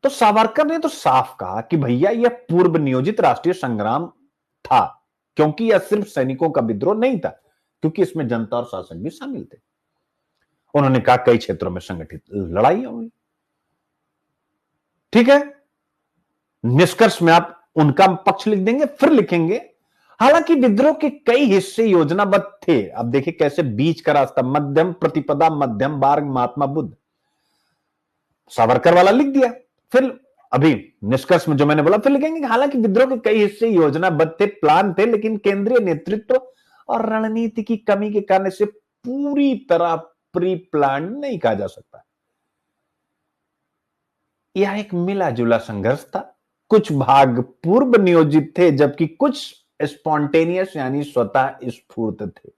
तो सावरकर ने तो साफ कहा कि भैया यह पूर्व नियोजित राष्ट्रीय संग्राम था, क्योंकि यह सिर्फ सैनिकों का विद्रोह नहीं था, क्योंकि इसमें जनता और शासक भी शामिल थे। उन्होंने कहा कई क्षेत्रों में संगठित लड़ाई हुई। ठीक है, निष्कर्ष में आप उनका पक्ष लिख देंगे, फिर लिखेंगे हालांकि विद्रोह के कई हिस्से योजनाबद्ध थे। अब देखिए कैसे बीच का रास्ता, मध्यम प्रतिपदा, मध्यम मार्ग, महात्मा बुद्ध, सावरकर वाला लिख दिया। फिर अभी निष्कर्ष में जो मैंने बोला फिर लिखेंगे हालांकि विद्रोह के कई हिस्से योजनाबद्ध थे, प्लान थे, लेकिन केंद्रीय नेतृत्व और रणनीति की कमी के कारण इसे पूरी तरह प्री प्लान नहीं कहा जा सकता। यह एक मिला जुला संघर्ष था। कुछ भाग पूर्व नियोजित थे, जबकि कुछ स्पॉन्टेनियस यानी स्वतः स्फूर्त थे।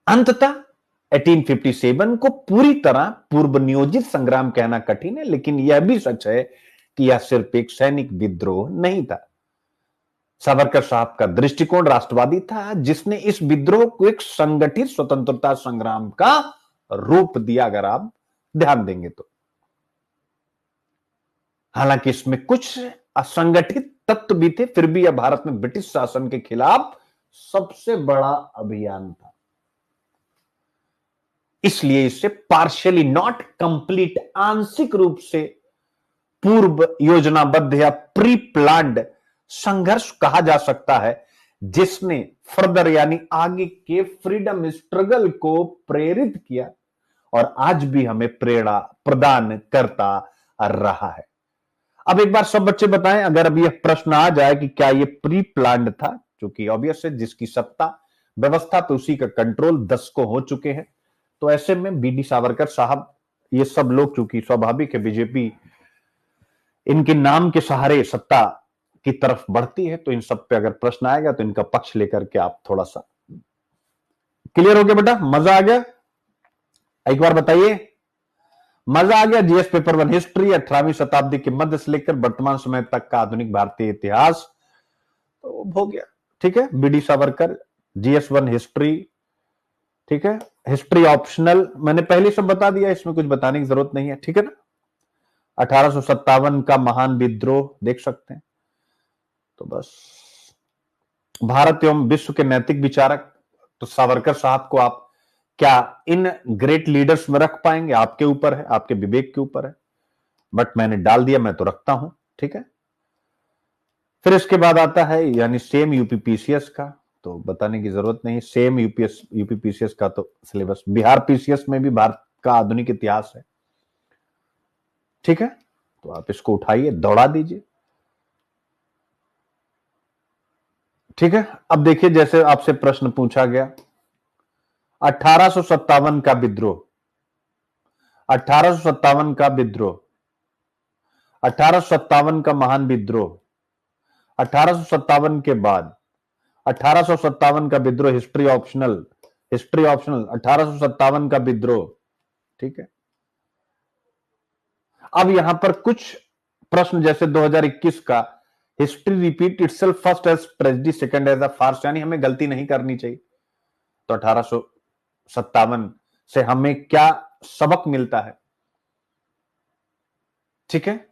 अंततः 1857 को पूरी तरह पूर्व नियोजित संग्राम कहना कठिन है, लेकिन यह भी सच है कि यह सिर्फ एक सैनिक विद्रोह नहीं था। सावरकर साहब का दृष्टिकोण राष्ट्रवादी था, जिसने इस विद्रोह को एक संगठित स्वतंत्रता संग्राम का रूप दिया, अगर आप ध्यान देंगे तो। हालांकि इसमें कुछ असंगठित तत्व भी थे, फिर भी यह भारत में ब्रिटिश शासन के खिलाफ सबसे बड़ा अभियान था। इसलिए इसे पार्शियली, नॉट कंप्लीट, आंशिक रूप से पूर्व योजनाबद्ध या प्री प्लान्ड संघर्ष कहा जा सकता है, जिसने फर्दर यानी आगे के फ्रीडम स्ट्रगल को प्रेरित किया और आज भी हमें प्रेरणा प्रदान करता रहा है। अब एक बार सब बच्चे बताएं, अगर अब यह प्रश्न आ जाए कि क्या यह प्री प्लान्ड था, क्योंकि ऑब्वियस है जिसकी सत्ता व्यवस्था पे उसी का कंट्रोल 10 को हो चुके हैं, तो ऐसे में बी डी सावरकर साहब, ये सब लोग, चूंकि स्वाभाविक है बीजेपी इनके नाम के सहारे सत्ता की तरफ बढ़ती है, तो इन सब पे अगर प्रश्न आएगा तो इनका पक्ष लेकर के आप थोड़ा सा क्लियर हो गया बेटा, मजा आ गया? एक बार बताइए, मजा आ गया? जीएस पेपर 1 हिस्ट्री 18वीं शताब्दी के मध्य से लेकर वर्तमान समय तक का आधुनिक भारतीय इतिहास तो हो गया। ठीक है, बीडी सावरकर जीएस 1 हिस्ट्री, ठीक है, हिस्ट्री ऑप्शनल मैंने पहले सब बता दिया, इसमें कुछ बताने की जरूरत नहीं है। ठीक है ना, 1857 का महान विद्रोह देख सकते हैं। तो बस भारत एवं विश्व के नैतिक विचारक, तो सावरकर साहब को आप क्या इन ग्रेट लीडर्स में रख पाएंगे? आपके ऊपर है, आपके विवेक के ऊपर है, बट मैंने डाल दिया, मैं तो रखता हूं। ठीक है, फिर इसके बाद आता है यानी सेम यूपीपीसीएस का, तो बताने की जरूरत नहीं, सेम यूपीपीसीएस का तो सिलेबस, बिहार पीसीएस में भी भारत का आधुनिक इतिहास है। ठीक है, तो आप इसको उठाइए, दौड़ा दीजिए। ठीक है, अब देखिए जैसे आपसे प्रश्न पूछा गया 1857 का विद्रोह, 1857 का विद्रोह, 1857 का महान विद्रोह, 1857 के बाद 1857 का विद्रोह, हिस्ट्री ऑप्शनल, हिस्ट्री ऑप्शनल, 1857 का विद्रोह। ठीक है, अब यहां पर कुछ प्रश्न जैसे 2021 का history repeat itself first as tragedy second as a farce, यानी हमें गलती नहीं करनी चाहिए। तो 1857 से हमें क्या सबक मिलता है? ठीक है,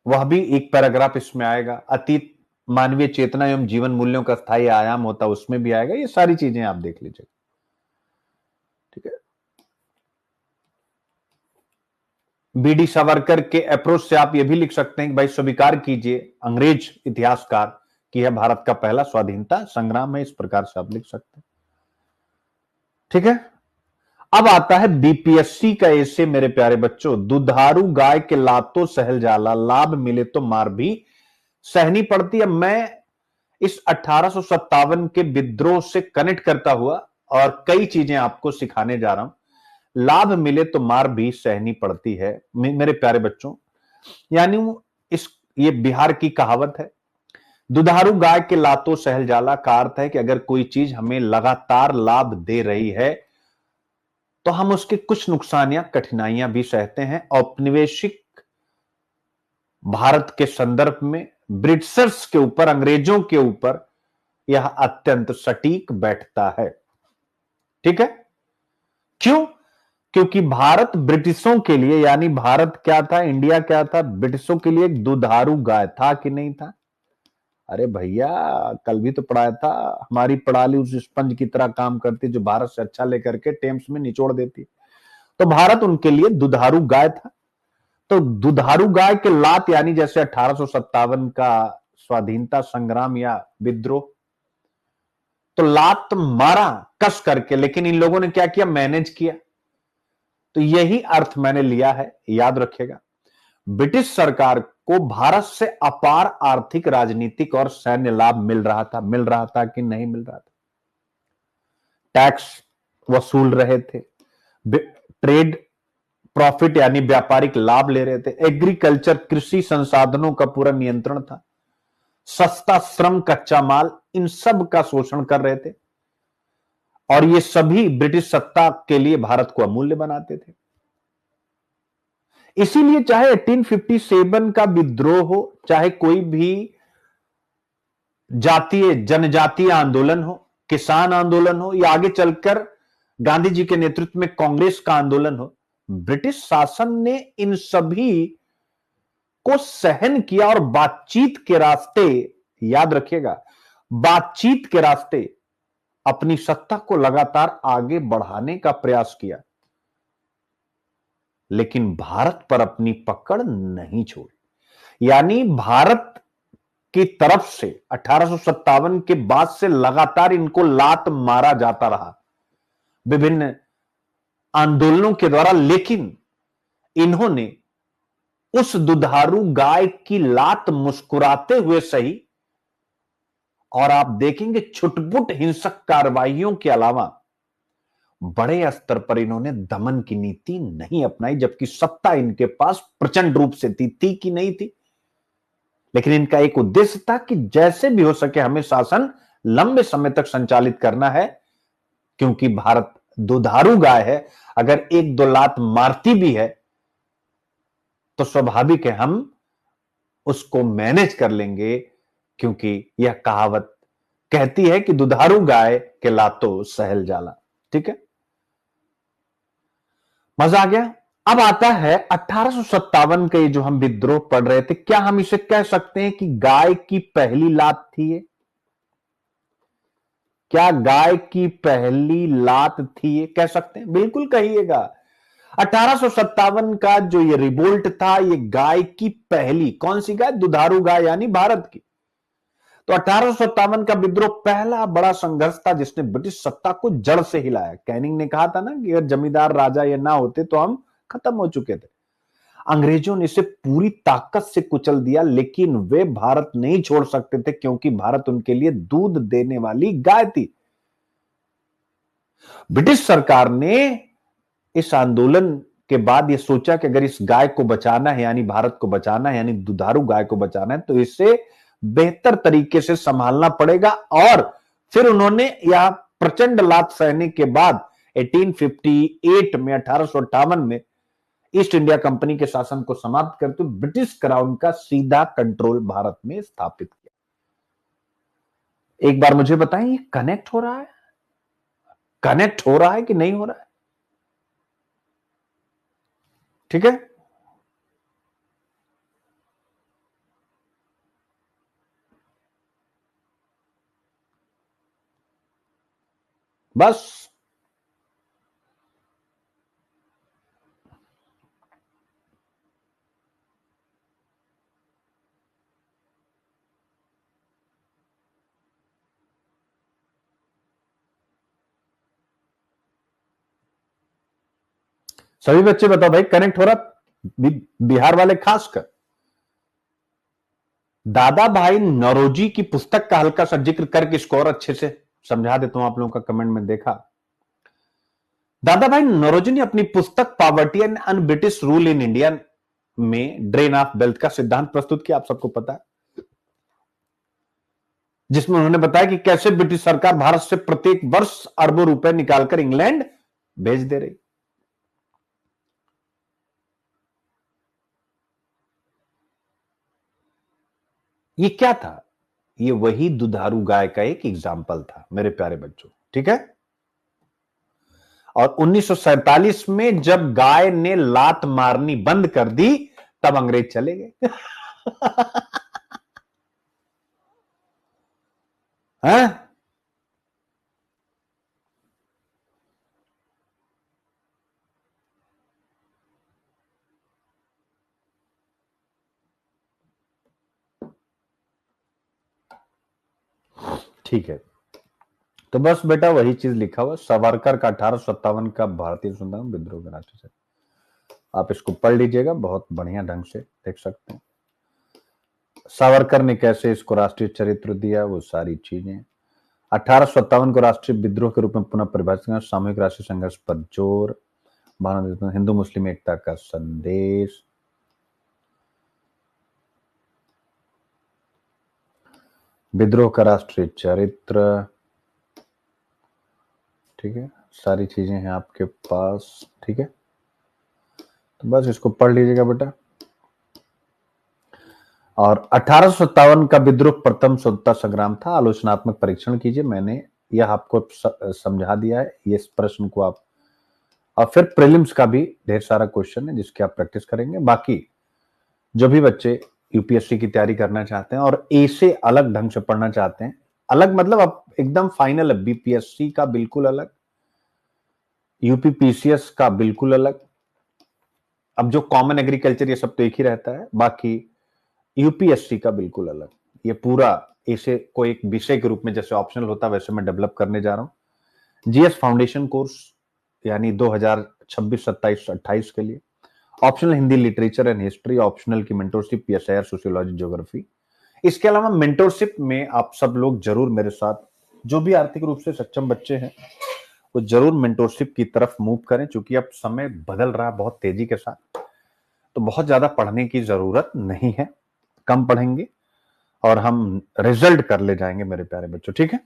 वह भी एक पैराग्राफ इसमें आएगा। अतीत मानवीय चेतना एवं जीवन मूल्यों का स्थायी आयाम होता, उसमें भी आएगा। ये सारी चीजें आप देख लीजिए। ठीक है, बीडी सावरकर के अप्रोच से आप ये भी लिख सकते हैं कि भाई स्वीकार कीजिए अंग्रेज इतिहासकार कि यह भारत का पहला स्वाधीनता संग्राम है, इस प्रकार से आप लिख सकते हैं। ठीक है, अब आता है बीपीएससी का ऐसे, मेरे प्यारे बच्चों, दुधारू गाय के लातों सहल जाला, लाभ मिले तो मार भी सहनी पड़ती है। मैं इस 1857 के विद्रोह से कनेक्ट करता हुआ और कई चीजें आपको सिखाने जा रहा हूं। लाभ मिले तो मार भी सहनी पड़ती है मेरे प्यारे बच्चों, यानी ये बिहार की कहावत है, दुधारू गाय के लातों सहल जाला, का अर्थ है कि अगर कोई चीज हमें लगातार लाभ दे रही है तो हम उसके कुछ नुकसान या कठिनाइयां भी सहते हैं। औपनिवेशिक भारत के संदर्भ में ब्रिटिशर्स के ऊपर, अंग्रेजों के ऊपर यह अत्यंत सटीक बैठता है। ठीक है, क्यों? क्योंकि भारत ब्रिटिशों के लिए, यानी भारत क्या था, इंडिया क्या था, ब्रिटिशों के लिए एक दुधारू गाय था कि नहीं था? अरे भैया, कल भी तो पढ़ाया था, हमारी पढ़ाली उस स्पंज की तरह काम करती जो भारत से अच्छा लेकर के टेम्स में निचोड़ देती। तो भारत उनके लिए दुधारू गाय था। तो दुधारू गाय के लात, यानी जैसे 1857 का स्वाधीनता संग्राम या विद्रोह, तो लात मारा कस करके, लेकिन इन लोगों ने क्या किया, मैनेज किया। तो यही अर्थ मैंने लिया है, याद रखिएगा। ब्रिटिश सरकार को भारत से अपार आर्थिक, राजनीतिक और सैन्य लाभ मिल रहा था कि नहीं मिल रहा था? टैक्स वसूल रहे थे, ट्रेड प्रॉफिट यानी व्यापारिक लाभ ले रहे थे, एग्रीकल्चर कृषि संसाधनों का पूरा नियंत्रण था, सस्ता श्रम, कच्चा माल, इन सब का शोषण कर रहे थे, और ये सभी ब्रिटिश सत्ता के लिए भारत को अमूल्य बनाते थे। इसीलिए चाहे 1857 का विद्रोह हो, चाहे कोई भी जातीय जनजातीय आंदोलन हो, किसान आंदोलन हो, या आगे चलकर गांधी जी के नेतृत्व में कांग्रेस का आंदोलन हो, ब्रिटिश शासन ने इन सभी को सहन किया और बातचीत के रास्ते, याद रखिएगा, बातचीत के रास्ते अपनी सत्ता को लगातार आगे बढ़ाने का प्रयास किया, लेकिन भारत पर अपनी पकड़ नहीं छोड़ी। यानी भारत की तरफ से 1857 के बाद से लगातार इनको लात मारा जाता रहा विभिन्न आंदोलनों के द्वारा, लेकिन इन्होंने उस दुधारू गाय की लात मुस्कुराते हुए सही, और आप देखेंगे छुटपुट हिंसक कार्रवाइयों के अलावा बड़े स्तर पर इन्होंने दमन की नीति नहीं अपनाई, जबकि सत्ता इनके पास प्रचंड रूप से थी कि नहीं थी। लेकिन इनका एक उद्देश्य था कि जैसे भी हो सके हमें शासन लंबे समय तक संचालित करना है, क्योंकि भारत दुधारू गाय है, अगर एक दो लात मारती भी है तो स्वाभाविक है हम उसको मैनेज कर लेंगे, क्योंकि यह कहावत कहती है कि दुधारू गाय के लातो सहल जाला। ठीक है, मजा आ गया। अब आता है 1857 का ये जो हम विद्रोह पढ़ रहे थे, क्या हम इसे कह सकते हैं कि गाय की पहली लात थी ये? क्या गाय की पहली लात थी ये? कह सकते हैं, बिल्कुल कहिएगा। 1857 का जो ये रिवोल्ट था, ये गाय की पहली, कौन सी गाय? दुधारू गाय, यानी भारत की। तो 1857 का विद्रोह पहला बड़ा संघर्ष था जिसने ब्रिटिश सत्ता को जड़ से हिलाया। कैनिंग ने कहा था ना कि अगर जमींदार राजा ये ना होते तो हम खत्म हो चुके थे। अंग्रेजों ने इसे पूरी ताकत से कुचल दिया, लेकिन वे भारत नहीं छोड़ सकते थे, क्योंकि भारत उनके लिए दूध देने वाली गाय थी। ब्रिटिश सरकार ने इस आंदोलन के बाद यह सोचा कि अगर इस गाय को बचाना है, यानी भारत को बचाना है, यानी दुधारू गाय को बचाना है, तो इसे बेहतर तरीके से संभालना पड़ेगा। और फिर उन्होंने यह प्रचंड लात सहने के बाद 1858 में 1858 में ईस्ट इंडिया कंपनी के शासन को समाप्त करते हुए ब्रिटिश क्राउन का सीधा कंट्रोल भारत में स्थापित किया। एक बार मुझे बताएं, ये कनेक्ट हो रहा है? कनेक्ट हो रहा है कि नहीं हो रहा है? ठीक है, बस सभी बच्चे बताओ भाई, कनेक्ट हो रहा? बिहार वाले खासकर। दादा भाई नौरोजी की पुस्तक का हल्का सा जिक्र करके इसको और अच्छे से समझा देता हूं। आप लोगों का कमेंट में देखा, दादा भाई नौरोजी ने अपनी पुस्तक poverty and un British rule in India में ड्रेन ऑफ वेल्थ का सिद्धांत प्रस्तुत किया। आप सबको पता है, जिसमें उन्होंने बताया कि कैसे ब्रिटिश सरकार भारत से प्रत्येक वर्ष अरबों रुपए निकालकर इंग्लैंड भेज दे रही। ये क्या था? ये वही दुधारू गाय का एक एग्जाम्पल था मेरे प्यारे बच्चों। ठीक है, और 1947 में जब गाय ने लात मारनी बंद कर दी, तब अंग्रेज चले गए। हाँ? ठीक है, तो बस बेटा वही चीज लिखा हुआ, सावरकर का 1857 का भारतीय संविधान विद्रोह का राष्ट्रीय चरित्र। आप इसको पढ़ लीजिएगा, बहुत बढ़िया ढंग से देख सकते हैं सावरकर ने कैसे इसको राष्ट्रीय चरित्र दिया, वो सारी चीजें। 1857 को राष्ट्रीय विद्रोह के रूप में पुनः परिभाषित किया, सामूहिक राष्ट्रीय संघर्ष पर जोर, भारत हिंदू मुस्लिम एकता का संदेश, विद्रोह का राष्ट्रीय चरित्र। ठीक है, सारी चीजें हैं आपके पास। ठीक है, तो बस इसको पढ़ लीजिएगा बेटा। और 1857 का विद्रोह प्रथम स्वतंत्रता संग्राम था। आलोचनात्मक परीक्षण कीजिए, मैंने यह आपको समझा दिया है। ये इस प्रश्न को आप, और फिर प्रीलिम्स का भी ढेर सारा क्वेश्चन है जिसकी आप प्रैक्टिस करेंगे। बाकी जो भी बच्चे यूपीएससी की तैयारी करना चाहते हैं और ए से अलग ढंग से पढ़ना चाहते हैं, अलग मतलब अब एकदम फाइनल है, बीपीएससी का बिल्कुल अलग, यूपीपीसीएस का बिल्कुल अलग, अब जो कॉमन एग्रीकल्चर ये सब तो एक ही रहता है, बाकी यूपीएससी का बिल्कुल अलग। ये पूरा इसे को एक विषय के रूप में जैसे ऑप्शनल होता है वैसे मैं डेवलप करने जा रहा हूँ। जीएस फाउंडेशन कोर्स यानी 2026, 27, 28 के लिए optional Hindi literature and history, optional की मेंटोरशिप, पीएसआईआर, सोशियोलॉजी, ज्योग्राफी। इसके अलावा मेंटोरशिप में आप सब लोग जरूर मेरे साथ, जो भी आर्थिक रूप से सक्षम बच्चे हैं वो जरूर मेंटोरशिप की तरफ मूव करें, क्योंकि अब समय बदल रहा है बहुत तेजी के साथ। तो बहुत ज्यादा पढ़ने की जरूरत नहीं है, कम पढ़ेंगे और हम रिजल्ट कर ले जाएंगे मेरे प्यारे बच्चों, ठीक है।